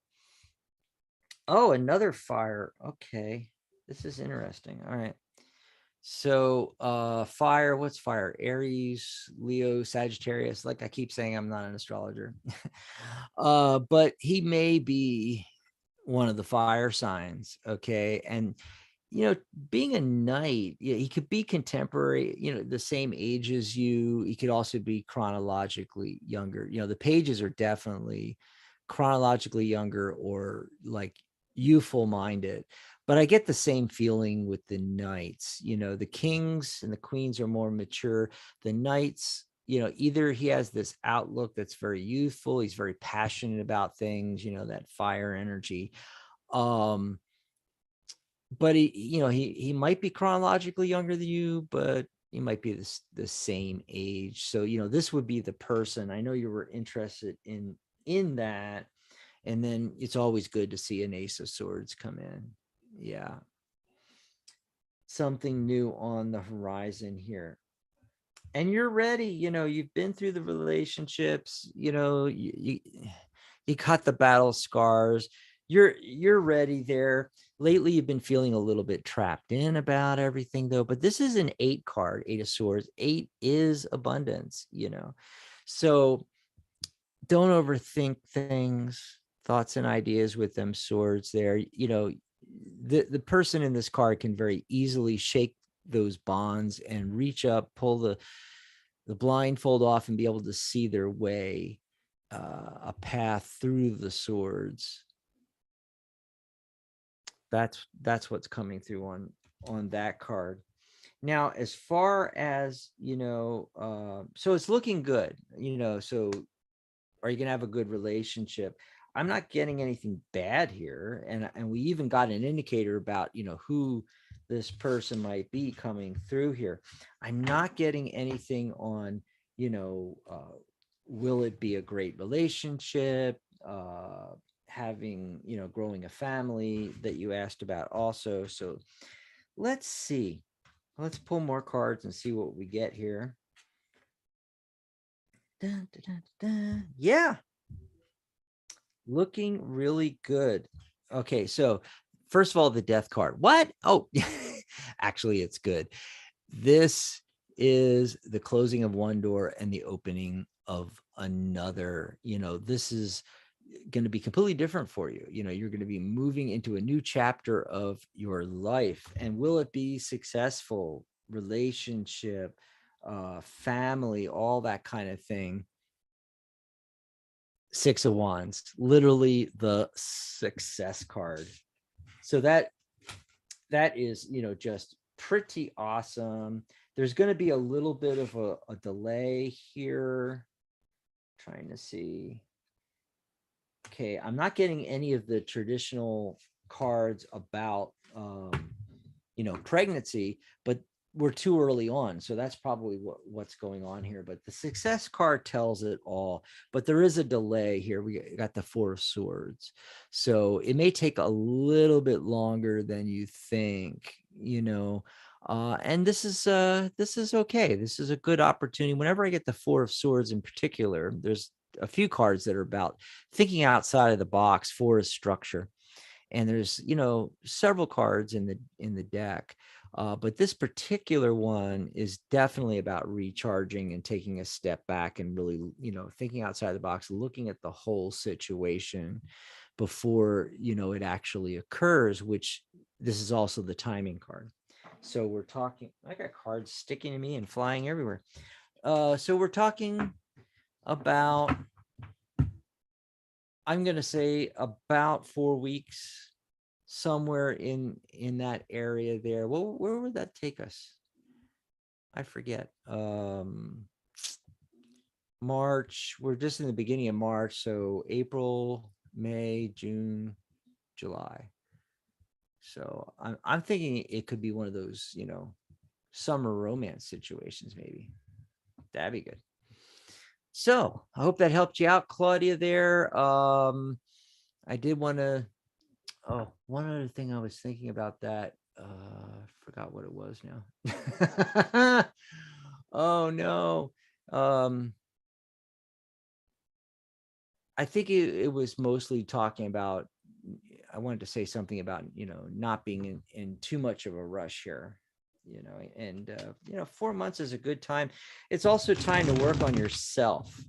Oh, another fire. Okay. This is interesting. All right. So fire, what's fire? Aries, Leo, Sagittarius. Like I keep saying, I'm not an astrologer. But he may be one of the fire signs. Okay. And being a knight, he could be contemporary, the same age as you. He could also be chronologically younger. The pages are definitely chronologically younger or like youthful minded. But I get the same feeling with the knights. The kings and the queens are more mature. The knights, either he has this outlook that's very youthful, he's very passionate about things, that fire energy. But he might be chronologically younger than you, but he might be the same age. So this would be the person. I know you were interested in that. And then it's always good to see an Ace of Swords come in. Yeah, something new on the horizon here. And you're ready. You've been through the relationships. You got the battle scars. You're ready there. Lately, you've been feeling a little bit trapped in about everything, though. But this is an 8 card, 8 of Swords. 8 is abundance. So don't overthink things, thoughts and ideas with them swords there. The person in this card can very easily shake those bonds and reach up, pull the blindfold off and be able to see their way, a path through the swords. That's what's coming through on that card. Now, as far as, so it's looking good, so are you going to have a good relationship? I'm not getting anything bad here. And we even got an indicator about, who this person might be coming through here. I'm not getting anything on, will it be a great relationship? Having, growing a family that you asked about also. So let's see. Let's pull more cards and see what we get here. Dun, dun, dun, dun. Yeah. Looking really good. Okay, so first of all, the death card. What? Oh, actually, it's good. This is the closing of one door and the opening of another. This is going to be completely different for you. You're going to be moving into a new chapter of your life. And will it be successful? Relationship, family, all that kind of thing. Six of Wands, literally the success card. So that is, just pretty awesome. There's going to be a little bit of a delay here. Trying to see. Okay, I'm not getting any of the traditional cards about pregnancy, but we're too early on, so that's probably what's going on here. But the success card tells it all. But there is a delay here. We got the Four of Swords, so it may take a little bit longer than you think. And this is okay. This is a good opportunity. Whenever I get the Four of Swords in particular, there's a few cards that are about thinking outside of the box. Four is structure, and there's several cards in the deck, but this particular one is definitely about recharging and taking a step back and really thinking outside the box, looking at the whole situation before it actually occurs, which this is also the timing card. So we're talking, I got cards sticking to me and flying everywhere. So we're talking about, I'm going to say about 4 weeks, somewhere in that area there. Well, where would that take us? I forget. March, we're just in the beginning of March. So April, May, June, July. So I'm thinking it could be one of those, summer romance situations, maybe. That'd be good. So I hope that helped you out, Claudia, there. I did want to, one other thing I was thinking about that. Forgot what it was now. Oh no. I think it was mostly talking about, I wanted to say something about, not being in too much of a rush here. And 4 months is a good time. It's also time to work on yourself.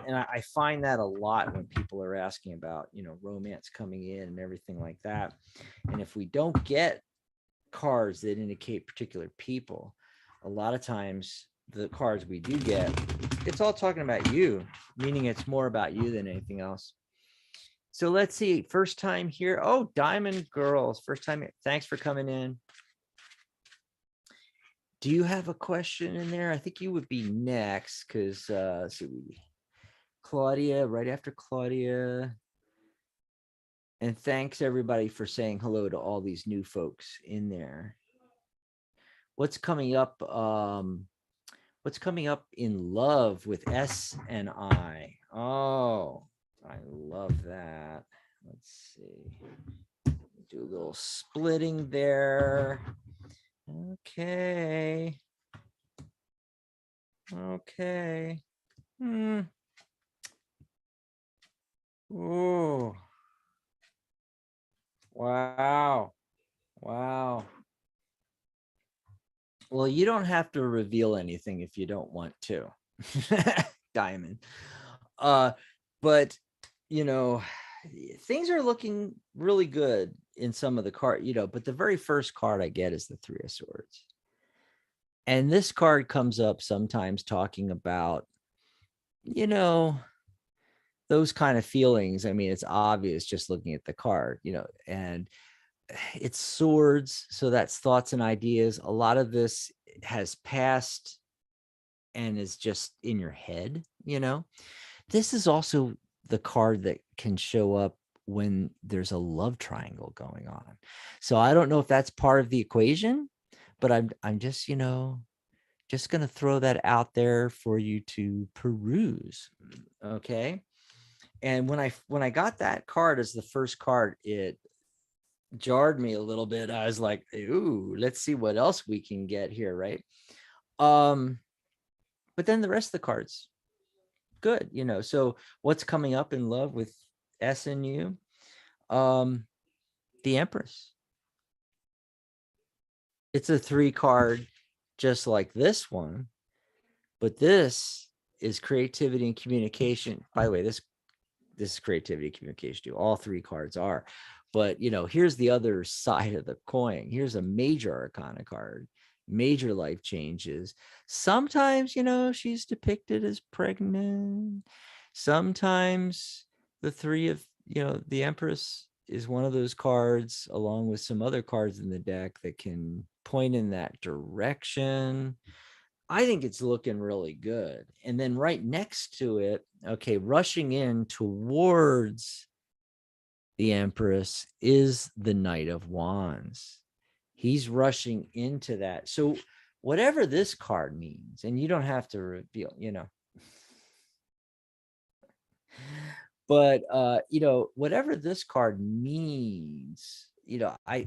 And I find that a lot when people are asking about, romance coming in and everything like that. And if we don't get cards that indicate particular people, a lot of times the cards we do get, it's all talking about you, meaning it's more about you than anything else. So let's see. First time here. Oh, Diamond Girls. First time. Thanks for coming in. Do you have a question in there? I think you would be next because Claudia, right after Claudia. And thanks everybody for saying hello to all these new folks in there. What's coming up? What's coming up in love with S and I? Oh, I love that. Let's see. Do a little splitting there. Okay. Okay. Oh. Wow. Wow. Well, you don't have to reveal anything if you don't want to. Diamond. But things are looking really good in some of the card, but the very first card I get is the Three of Swords. And this card comes up sometimes talking about, those kind of feelings. I mean, it's obvious just looking at the card, and it's swords. So that's thoughts and ideas. A lot of this has passed and is just in your head, This is also the card that can show up when there's a love triangle going on. So I don't know if that's part of the equation, but I'm just, just going to throw that out there for you to peruse. Okay. And when I got that card as the first card, it jarred me a little bit. I was like, ooh, let's see what else we can get here, right? But then the rest of the cards, good, So what's coming up in love with S and U? The Empress. It's a 3 card, just like this one, but this is creativity and communication. By the way, this is creativity and communication too. All 3 cards are. But here's the other side of the coin. Here's a major arcana card, major life changes. Sometimes she's depicted as pregnant. Sometimes the three of, the Empress is one of those cards, along with some other cards in the deck, that can point in that direction. I think it's looking really good. And then right next to it, okay, rushing in towards the Empress is the Knight of Wands. He's rushing into that. So whatever this card means, and you don't have to reveal, but whatever this card means, I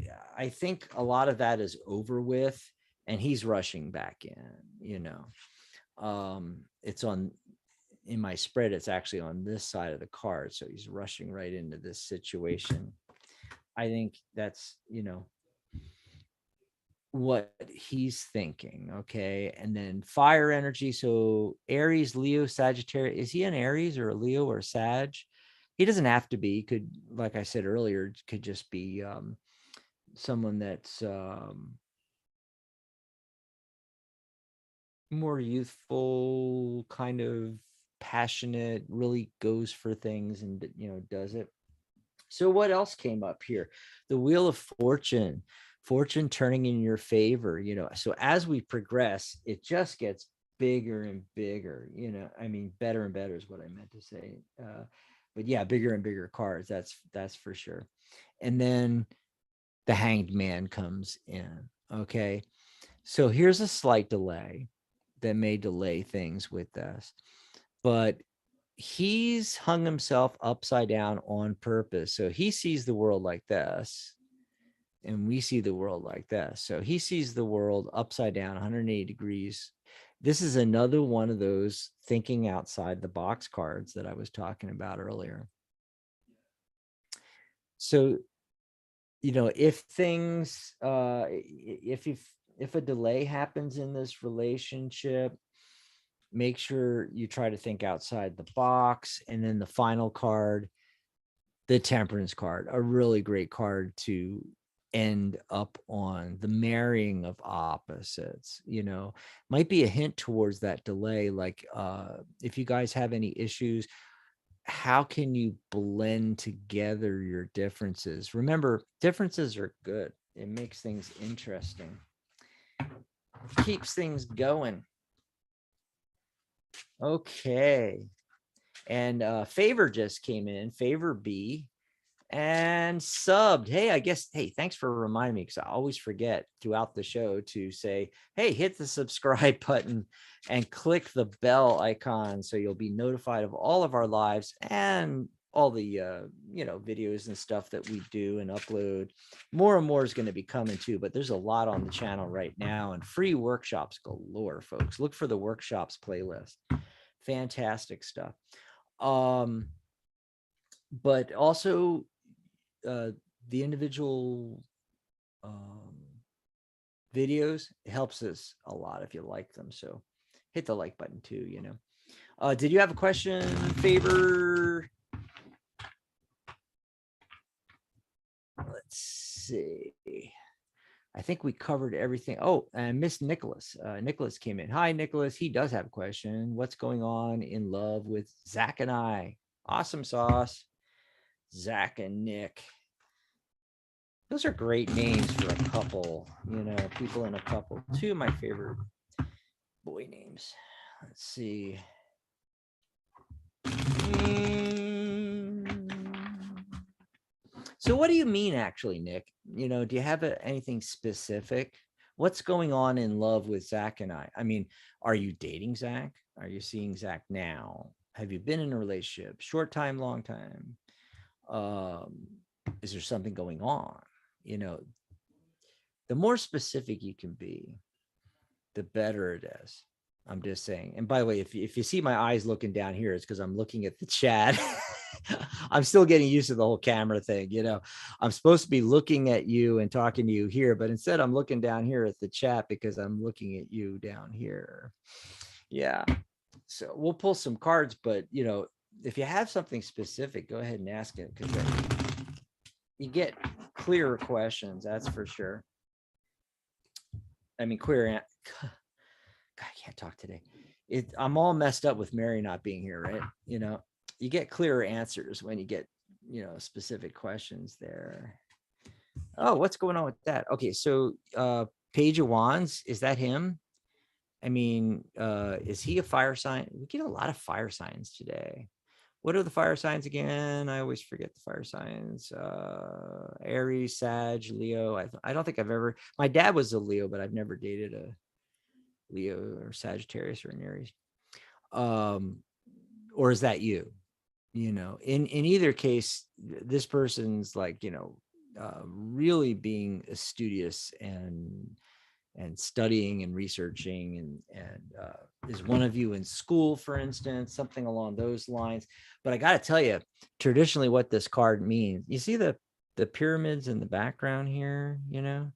think a lot of that is over with, and he's rushing back in. It's on, in my spread, it's actually on this side of the card, so he's rushing right into this situation. I think that's what he's thinking. Okay. And then fire energy. So Aries, Leo, Sagittarius. Is he an Aries or a Leo or a Sag? He doesn't have to be. He could, like I said earlier, could just be someone that's more youthful, kind of passionate, really goes for things and does it. So what else came up here? The Wheel of Fortune, fortune turning in your favor. So as we progress, it just gets bigger and bigger. I mean, better and better is what I meant to say. But yeah, bigger and bigger cards. That's for sure. And then the Hanged Man comes in. Okay, so here's a slight delay that may delay things with this, but he's hung himself upside down on purpose. So he sees the world like this, and we see the world like this. So he sees the world upside down, 180 degrees. This is another one of those thinking outside the box cards that I was talking about earlier. So, if things, if a delay happens in this relationship, make sure you try to think outside the box. And then the final card, the Temperance card, a really great card to end up on, the marrying of opposites. Might be a hint towards that delay. Like, if you guys have any issues, how can you blend together your differences? Remember, differences are good. It makes things interesting, keeps things going. Okay. And Favor just came in, Favor B, and subbed. Hey, thanks for reminding me, because I always forget throughout the show to say, hey, hit the subscribe button and click the bell icon so you'll be notified of all of our lives and all the videos and stuff that we do and upload. More and more is going to be coming too, but there's a lot on the channel right now, and free workshops galore, folks. Look for the workshops playlist. Fantastic stuff. But also the individual videos helps us a lot if you like them. So hit the like button too. Did you have a question, Favor? Let's see. I think we covered everything. Oh, and Miss Nicholas. Nicholas came in. Hi, Nicholas. He does have a question. What's going on in love with Zach and I? Awesome sauce. Zach and Nick. Those are great names for a couple, people in a couple. Two of my favorite boy names. Let's see. So what do you mean, actually, Nick? Do you have anything specific? What's going on in love with Zach and I? I mean, are you dating Zach? Are you seeing Zach now? Have you been in a relationship? Short time, long time? Is there something going on? The more specific you can be, the better it is. I'm just saying. And by the way, if you see my eyes looking down here, it's because I'm looking at the chat. I'm still getting used to the whole camera thing. I'm supposed to be looking at you and talking to you here, but instead I'm looking down here at the chat because I'm looking at you down here. Yeah. So we'll pull some cards, but if you have something specific, go ahead and ask it, because you get clearer questions. That's for sure. I mean, God, I can't talk today. I'm all messed up with Mary not being here, right? you get clearer answers when you get, specific questions there. Oh, what's going on with that? Okay, so Page of Wands, is that him? I mean, is he a fire sign? We get a lot of fire signs today. What are the fire signs again? I always forget the fire signs. Aries, Sag, Leo. I don't think I've ever, my dad was a Leo, but I've never dated a Leo or Sagittarius or an Aries. Or is that you? In either case, this person's like, really being studious and studying and researching and is one of you in school, for instance, something along those lines. But I got to tell you, traditionally what this card means, you see the pyramids in the background here, and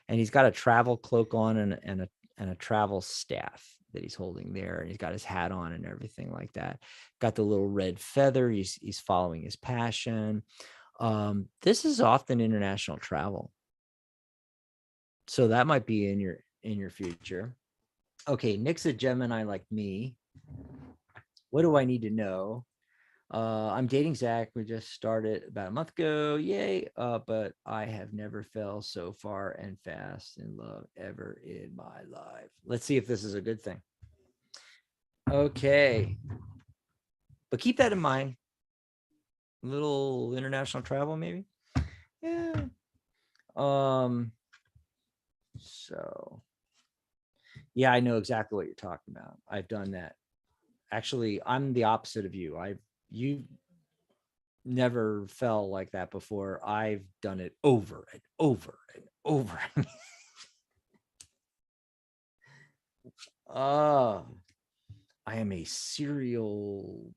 he's got a travel cloak on and a travel staff that he's holding there, and he's got his hat on and everything like that. Got the little red feather. He's following his passion. This is often international travel, so that might be in your future. Okay, Nick's a Gemini like me. What do I need to know? I'm dating Zach. We just started about a month ago. Yay. But I have never fell so far and fast in love ever in my life. Let's see if this is a good thing. Okay. But keep that in mind. A little international travel, maybe. Yeah. So yeah, I know exactly what you're talking about. I've done that. Actually, I'm the opposite of you. You never fell like that before. I've done it over and over and over. I am a serial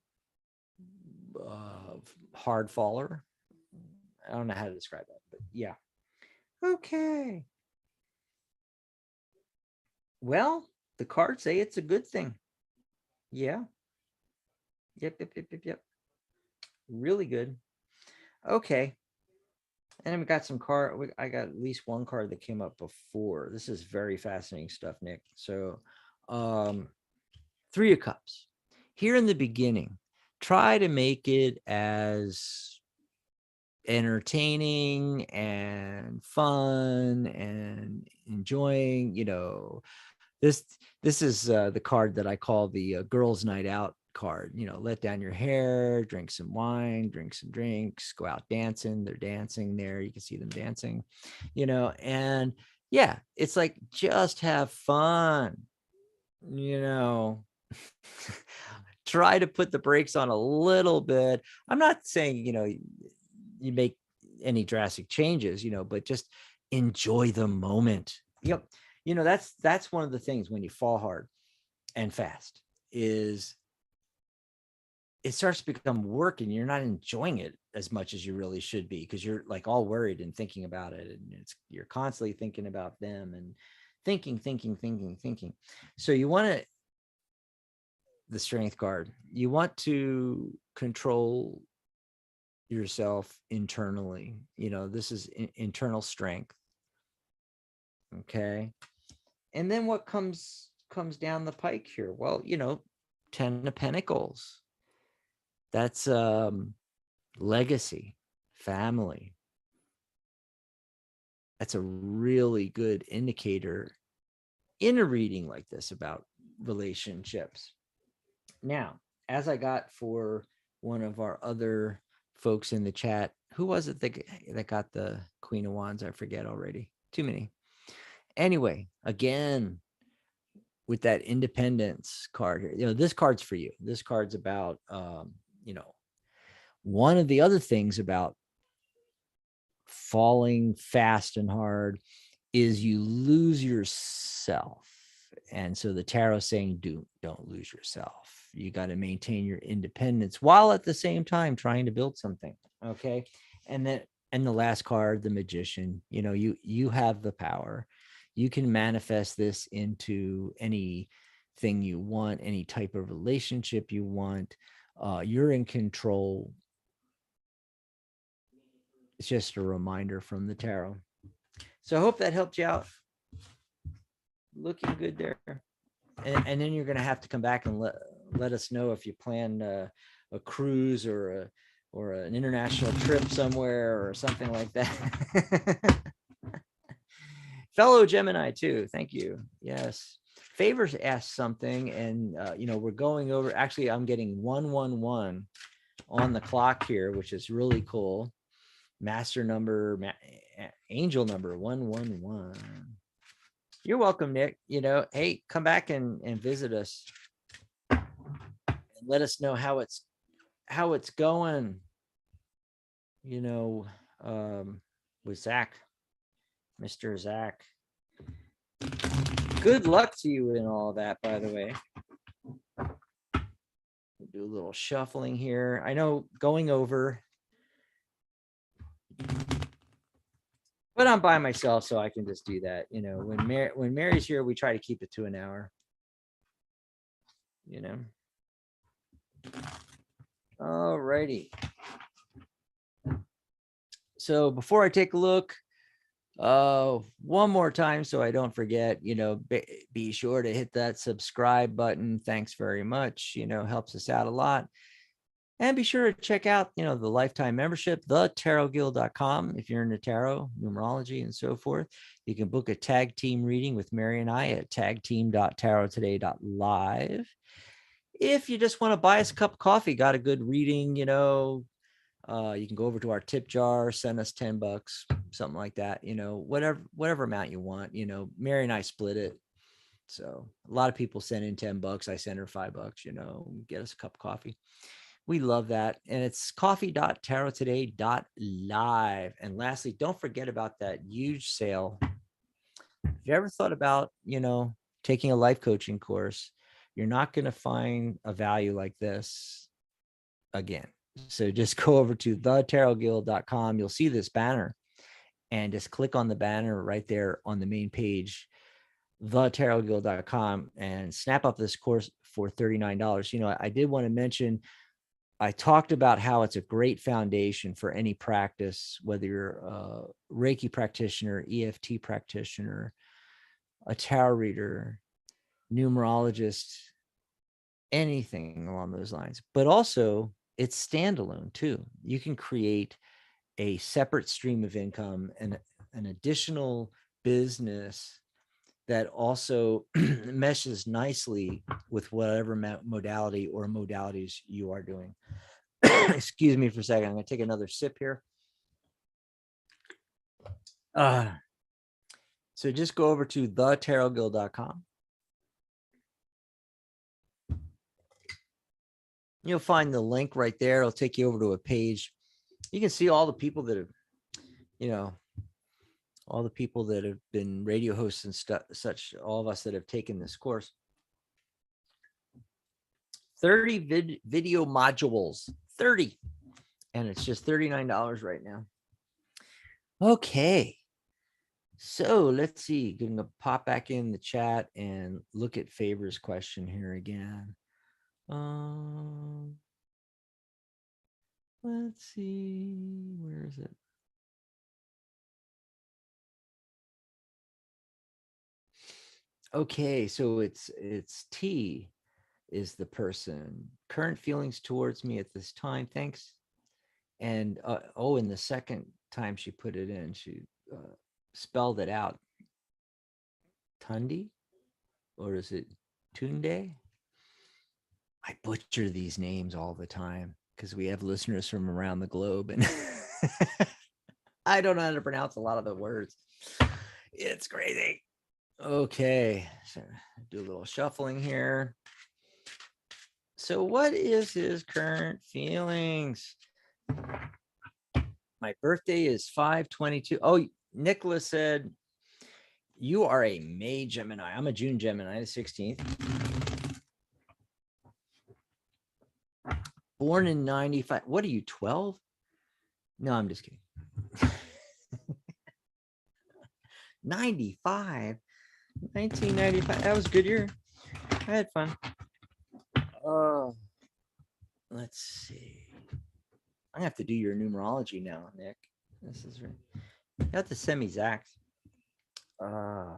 hard faller. I don't know how to describe that, but yeah. Okay. Well, the cards say it's a good thing. Yeah. Yep. Really good. Okay. And then we got some card. I got at least one card that came up before. This is very fascinating stuff, Nick. So, Three of Cups. Here in the beginning, try to make it as entertaining and fun and enjoying. This is the card that I call the girls' night out card. Let down your hair, drink some wine, drink some drinks, go out dancing. They're dancing there. You can see them dancing, and yeah, it's like just have fun, try to put the brakes on a little bit. I'm not saying, you make any drastic changes, but just enjoy the moment. Yep. That's one of the things when you fall hard and fast is it starts to become work and you're not enjoying it as much as you really should be because you're like all worried and thinking about it, and you're constantly thinking about them and thinking. So you want to, the strength card, you want to control yourself internally. This is internal strength. Okay. And then what comes down the pike here? Well, 10 of Pentacles. That's legacy, family. That's a really good indicator in a reading like this about relationships. Now, as I got for one of our other folks in the chat, who was it that got the Queen of Wands? I forget already. Too many. Anyway, again, with that independence card here, this card's for you. This card's about, one of the other things about falling fast and hard is you lose yourself. And so the tarot is saying, don't lose yourself. You got to maintain your independence while at the same time trying to build something. Okay. And the last card, the Magician, you have the power. You can manifest this into anything you want, any type of relationship you want. You're in control. It's just a reminder from the tarot. So I hope that helped you out. Looking good there. And then you're going to have to come back and let us know if you plan a cruise or an international trip somewhere or something like that. Fellow Gemini too. Thank you. Yes. Favors asked something, and we're going over. Actually, I'm getting 111 on the clock here, which is really cool. Master number, angel number 111. You're welcome, Nick. Hey, come back and visit us and let us know how it's going. With Zach, Mr. Zach. Good luck to you in all that, by the way. We'll do a little shuffling here. I know going over, but I'm by myself, so I can just do that. When Mary's here, we try to keep it to an hour. All righty. So before I take a look, one more time so I don't forget, be sure to hit that subscribe button. Thanks very much. Helps us out a lot. And be sure to check out, the lifetime membership, thetarotguild.com. If you're into tarot, numerology, and so forth, you can book a tag team reading with Mary and I at tagteam.tarottoday.live. If you just want to buy us a cup of coffee, got a good reading, you can go over to our tip jar, send us $10, something like that, whatever amount you want. Mary and I split it. So a lot of people send in $10. I send her $5, get us a cup of coffee. We love that. And it's coffee.tarottoday.live. And lastly, don't forget about that huge sale. If you ever thought about, taking a life coaching course, you're not going to find a value like this again. So just go over to thetarotguild.com. You'll see this banner and just click on the banner right there on the main page, thetarotguild.com, and snap up this course for $39. I did want to mention, I talked about how it's a great foundation for any practice, whether you're a Reiki practitioner, EFT practitioner, a tarot reader, numerologist, anything along those lines. But also, it's standalone too. You can create a separate stream of income and an additional business that also meshes nicely with whatever modality or modalities you are doing. Excuse me for a second. I'm going to take another sip here. So just go over to thetarotguild.com. You'll find the link right there. It'll take you over to a page. You can see all the people that have, all the people that have been radio hosts and such, all of us that have taken this course. 30 video modules, 30. And it's just $39 right now. Okay. So let's see. I'm going to pop back in the chat and look at Favor's question here again. Let's see. Where is it? Okay, so it's T is the person. Current feelings towards me at this time. Thanks. And and the second time she put it in, she spelled it out. Tundi, or is it Tunde? I butcher these names all the time because we have listeners from around the globe, and I don't know how to pronounce a lot of the words. It's crazy. Okay, so do a little shuffling here. So what is his current feelings? My birthday is 5/22. Oh, Nicholas said, you are a May Gemini. I'm a June Gemini, the 16th. Born in 95. What are you, 12? No, I'm just kidding. 95. 1995. That was a good year. I had fun. Oh, let's see. I'm gonna have to do your numerology now, Nick. This is right. You have to send me Zach's. Let's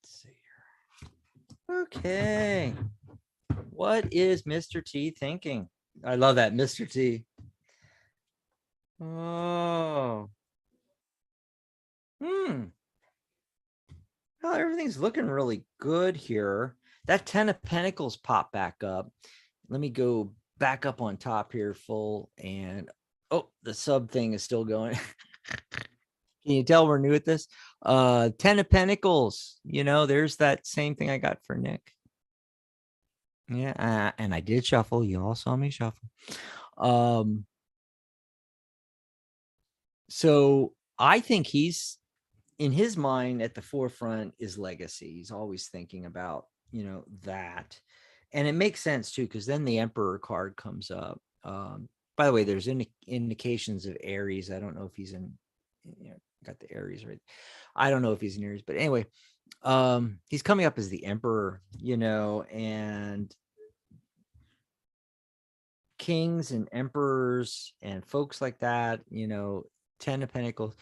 see here. Okay. What is Mr. T thinking? I love that, Mr. T. Oh. Hmm. Well, everything's looking really good here. That 10 of Pentacles popped back up. Let me go back up on top here full, and oh, the sub thing is still going. Can you tell we're new at this? 10 of Pentacles. There's that same thing I got for Nick. Yeah, and I did shuffle. You all saw me shuffle. So I think he's, in his mind, at the forefront is legacy. He's always thinking about, that. And it makes sense too, because then the Emperor card comes up. By the way, there's indications of Aries. I don't know if he's in, got the Aries right. I don't know if he's in Aries, but anyway, he's coming up as the Emperor, and kings and emperors and folks like that, 10 of Pentacles,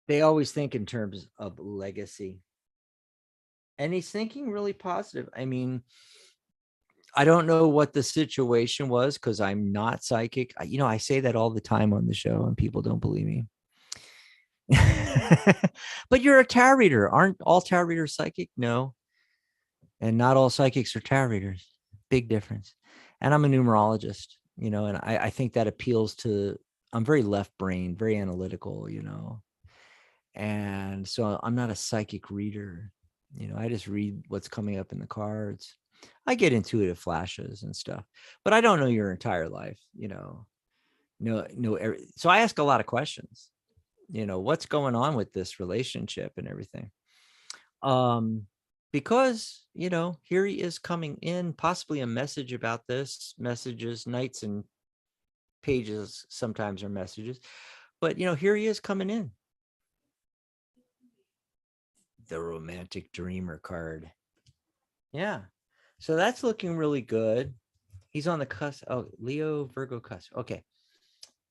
they always think in terms of legacy. And he's thinking really positive. I mean, I don't know what the situation was because I'm not psychic. I say that all the time on the show and people don't believe me. But you're a tarot reader. Aren't all tarot readers psychic? No. And not all psychics are tarot readers. Big difference. And I'm a numerologist, and I think that appeals to, I'm very left brain, very analytical, and so I'm not a psychic reader. I just read what's coming up in the cards. I get intuitive flashes and stuff, but I don't know your entire life, so I ask a lot of questions, what's going on with this relationship and everything. Because, here he is coming in, possibly a message about this. Messages, nights and pages sometimes are messages, but here he is coming in. The romantic dreamer card. Yeah. So that's looking really good. He's on the cusp. Oh, Leo, Virgo cusp. Okay.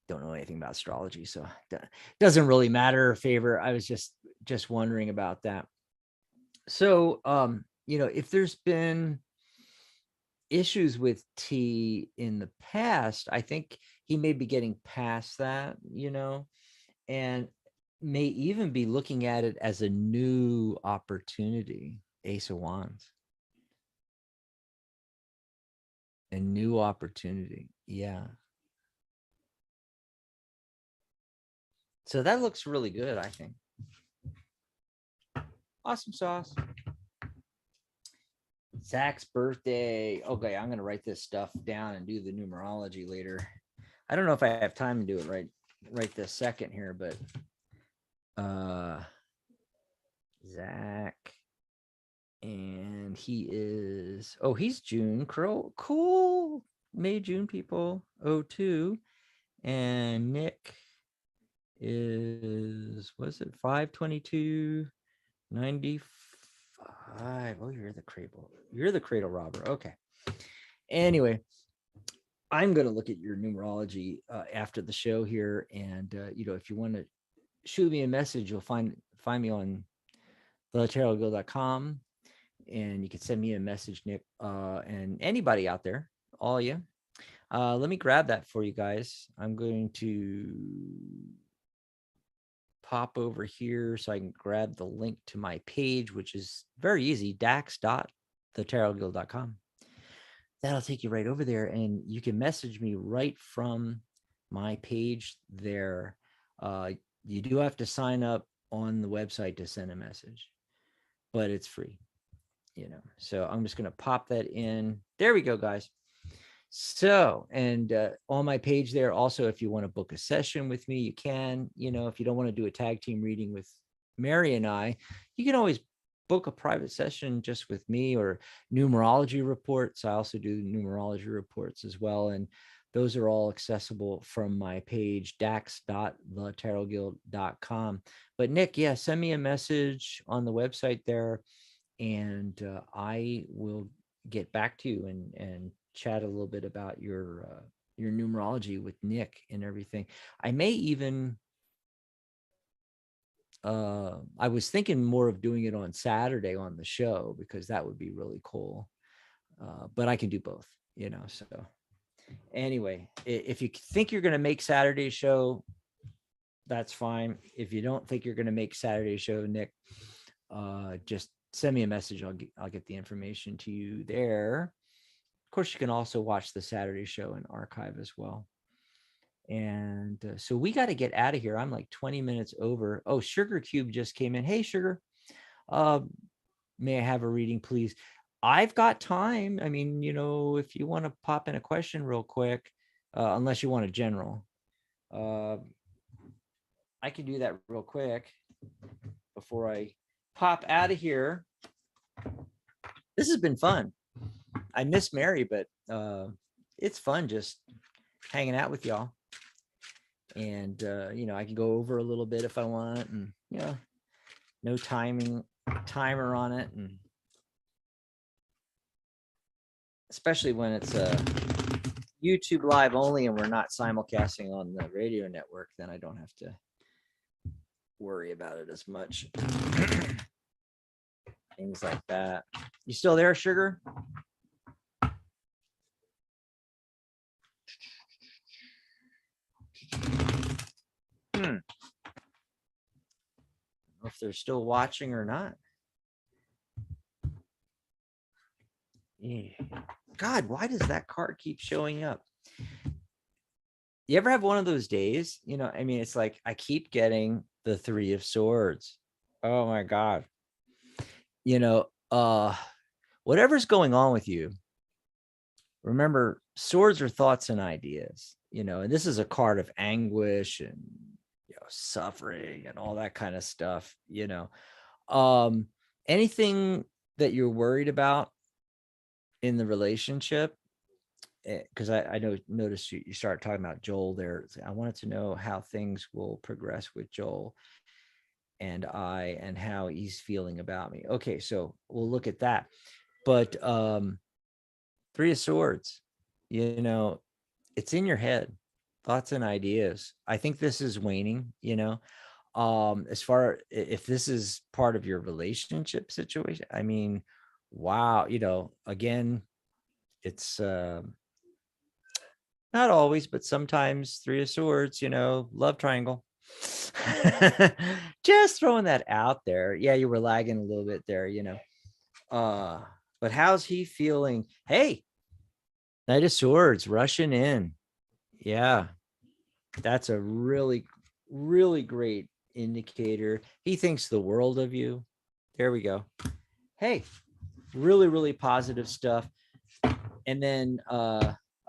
Don't know anything about astrology, so doesn't really matter. Favor. I was just wondering about that. So, if there's been issues with T in the past, I think he may be getting past that, and may even be looking at it as a new opportunity. Ace of Wands. A new opportunity. Yeah. So that looks really good, I think. Awesome sauce. Zach's birthday. Okay, I'm going to write this stuff down and do the numerology later. I don't know if I have time to do it right this second here, but Zach, and he is, he's June. Cool. May, June people. 02. And Nick is, was it 5/22/95? Oh, you're the cradle robber. Okay. Anyway, I'm going to look at your numerology after the show here, and if you want to shoot me a message, you'll find me on thetarotguild.com, and you can send me a message, Nick, and anybody out there, all of you. Let me grab that for you guys. I'm going to pop over here so I can grab the link to my page, which is very easy, dax.thetarotguild.com. That'll take you right over there, and you can message me right from my page there. You do have to sign up on the website to send a message, but it's free, so I'm just going to pop that in. There we go, guys. So, and on my page there also, if you want to book a session with me, you can. If you don't want to do a tag team reading with Mary and I, you can always book a private session just with me, or numerology reports. I also do numerology reports as well, and those are all accessible from my page, dax.thetarotguild.com. But Nick, yeah, send me a message on the website there, and I will get back to you and chat a little bit about your numerology with Nick and everything. I may even I was thinking more of doing it on Saturday on the show, because that would be really cool. But I can do both, so Anyway, if you think you're going to make Saturday's show, that's fine. If you don't think you're going to make Saturday's show, Nick, just send me a message. I'll get the information to you there. Of course, you can also watch the Saturday show in archive as well. And so we got to get out of here. I'm like 20 minutes over. Oh, Sugar Cube just came in. Hey, Sugar. May I have a reading, please? I've got time. I mean, if you want to pop in a question real quick, unless you want a general, I can do that real quick before I pop out of here. This has been fun. I miss Mary, but it's fun just hanging out with y'all. And, I can go over a little bit if I want, and, no timer on it. And especially when it's YouTube live only and we're not simulcasting on the radio network, then I don't have to worry about it as much. Things like that. You still there, Sugar? If they're still watching or not. Yeah. God, why does that card keep showing up? You ever have one of those days? It's like I keep getting the 3 of Swords. Oh my God. Whatever's going on with you, remember, swords are thoughts and ideas, and this is a card of anguish and suffering and all that kind of stuff. Anything that you're worried about in the relationship, because I noticed you started talking about Joel there. I wanted to know how things will progress with Joel and how he's feeling about me. Okay, so we'll look at that. But 3 of Swords, it's in your head, thoughts and ideas. I think this is waning, as far if this is part of your relationship situation. I mean, wow, again, it's not always, but sometimes 3 of Swords, love triangle. Just throwing that out there. Yeah, you were lagging a little bit there, but how's he feeling? Hey, Knight of Swords rushing in. Yeah, that's a really, really great indicator. He thinks the world of you. There we go. Hey, really, really positive stuff. And then,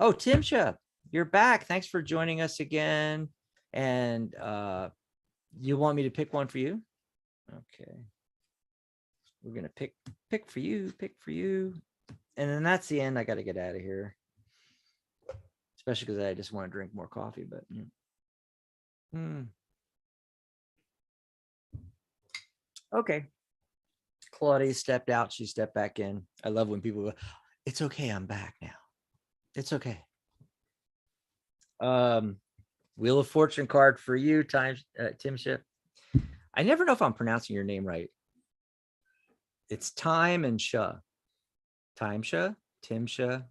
Timsha, you're back. Thanks for joining us again. And you want me to pick one for you? Okay. We're going to pick for you. And then that's the end. I got to get out of here. Especially because I just want to drink more coffee, but okay. Claudia stepped out. She stepped back in. I love when people go, it's okay. I'm back now. It's okay. Wheel of Fortune card for you, Timsha. I never know if I'm pronouncing your name right. It's Time and Sha. Timesha, Timsha,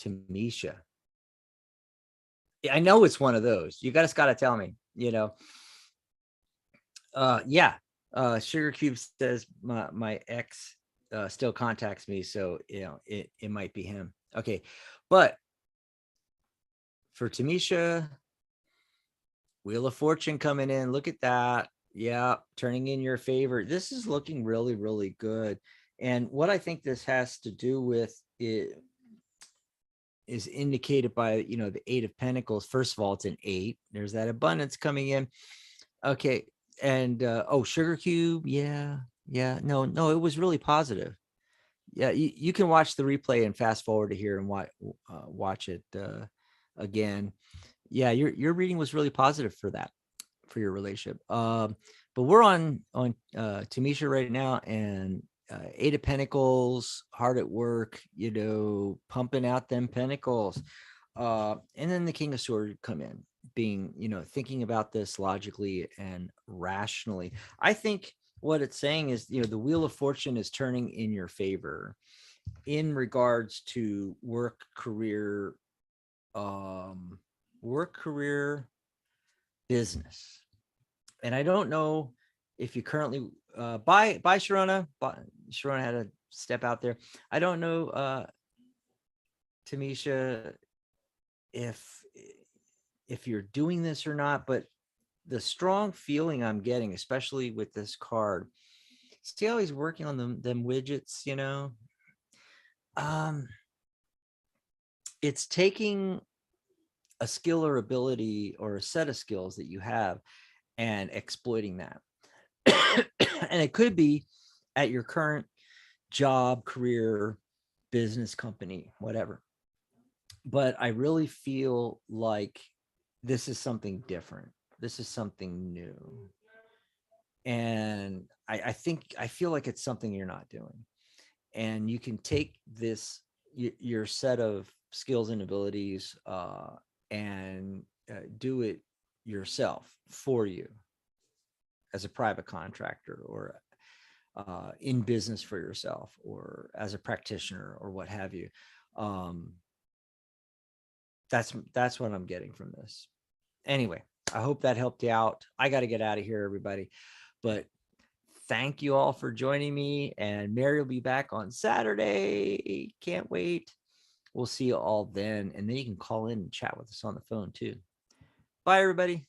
Tamisha. Yeah, I know it's one of those. You guys got to tell me, yeah. Sugar Cube says my ex still contacts me, so it might be him. Okay, but for Tamisha, Wheel of Fortune coming in. Look at that. Yeah, turning in your favor. This is looking really, really good. And what I think this has to do with it is indicated by the 8 of Pentacles. First of all, it's an 8. There's that abundance coming in. Okay, and Sugar Cube. Yeah. No, it was really positive. Yeah, you can watch the replay and fast forward to here and watch it again. Yeah, your reading was really positive for that, for your relationship. But we're on Tamisha right now, and 8 of Pentacles, hard at work, pumping out them pentacles. And then the King of Swords come in, being, thinking about this logically and rationally. I think what it's saying is, the Wheel of Fortune is turning in your favor. in regards to work career business. And I don't know if you currently bye Sharona. Sharona had to step out there. I don't know, Tamisha, if you're doing this or not, but the strong feeling I'm getting, especially with this card, see how he's working on them widgets, it's taking a skill or ability or a set of skills that you have and exploiting that. And it could be at your current job, career, business, company, whatever. But I really feel like this is something different. This is something new. And I feel like it's something you're not doing. And you can take your set of skills and abilities, and do it yourself for you as a private contractor, or in business for yourself, or as a practitioner, or what have you. That's what I'm getting from this. Anyway, I hope that helped you out. I got to get out of here, everybody. But thank you all for joining me. And Mary will be back on Saturday. Can't wait. We'll see you all then. And then you can call in and chat with us on the phone too. Bye, everybody.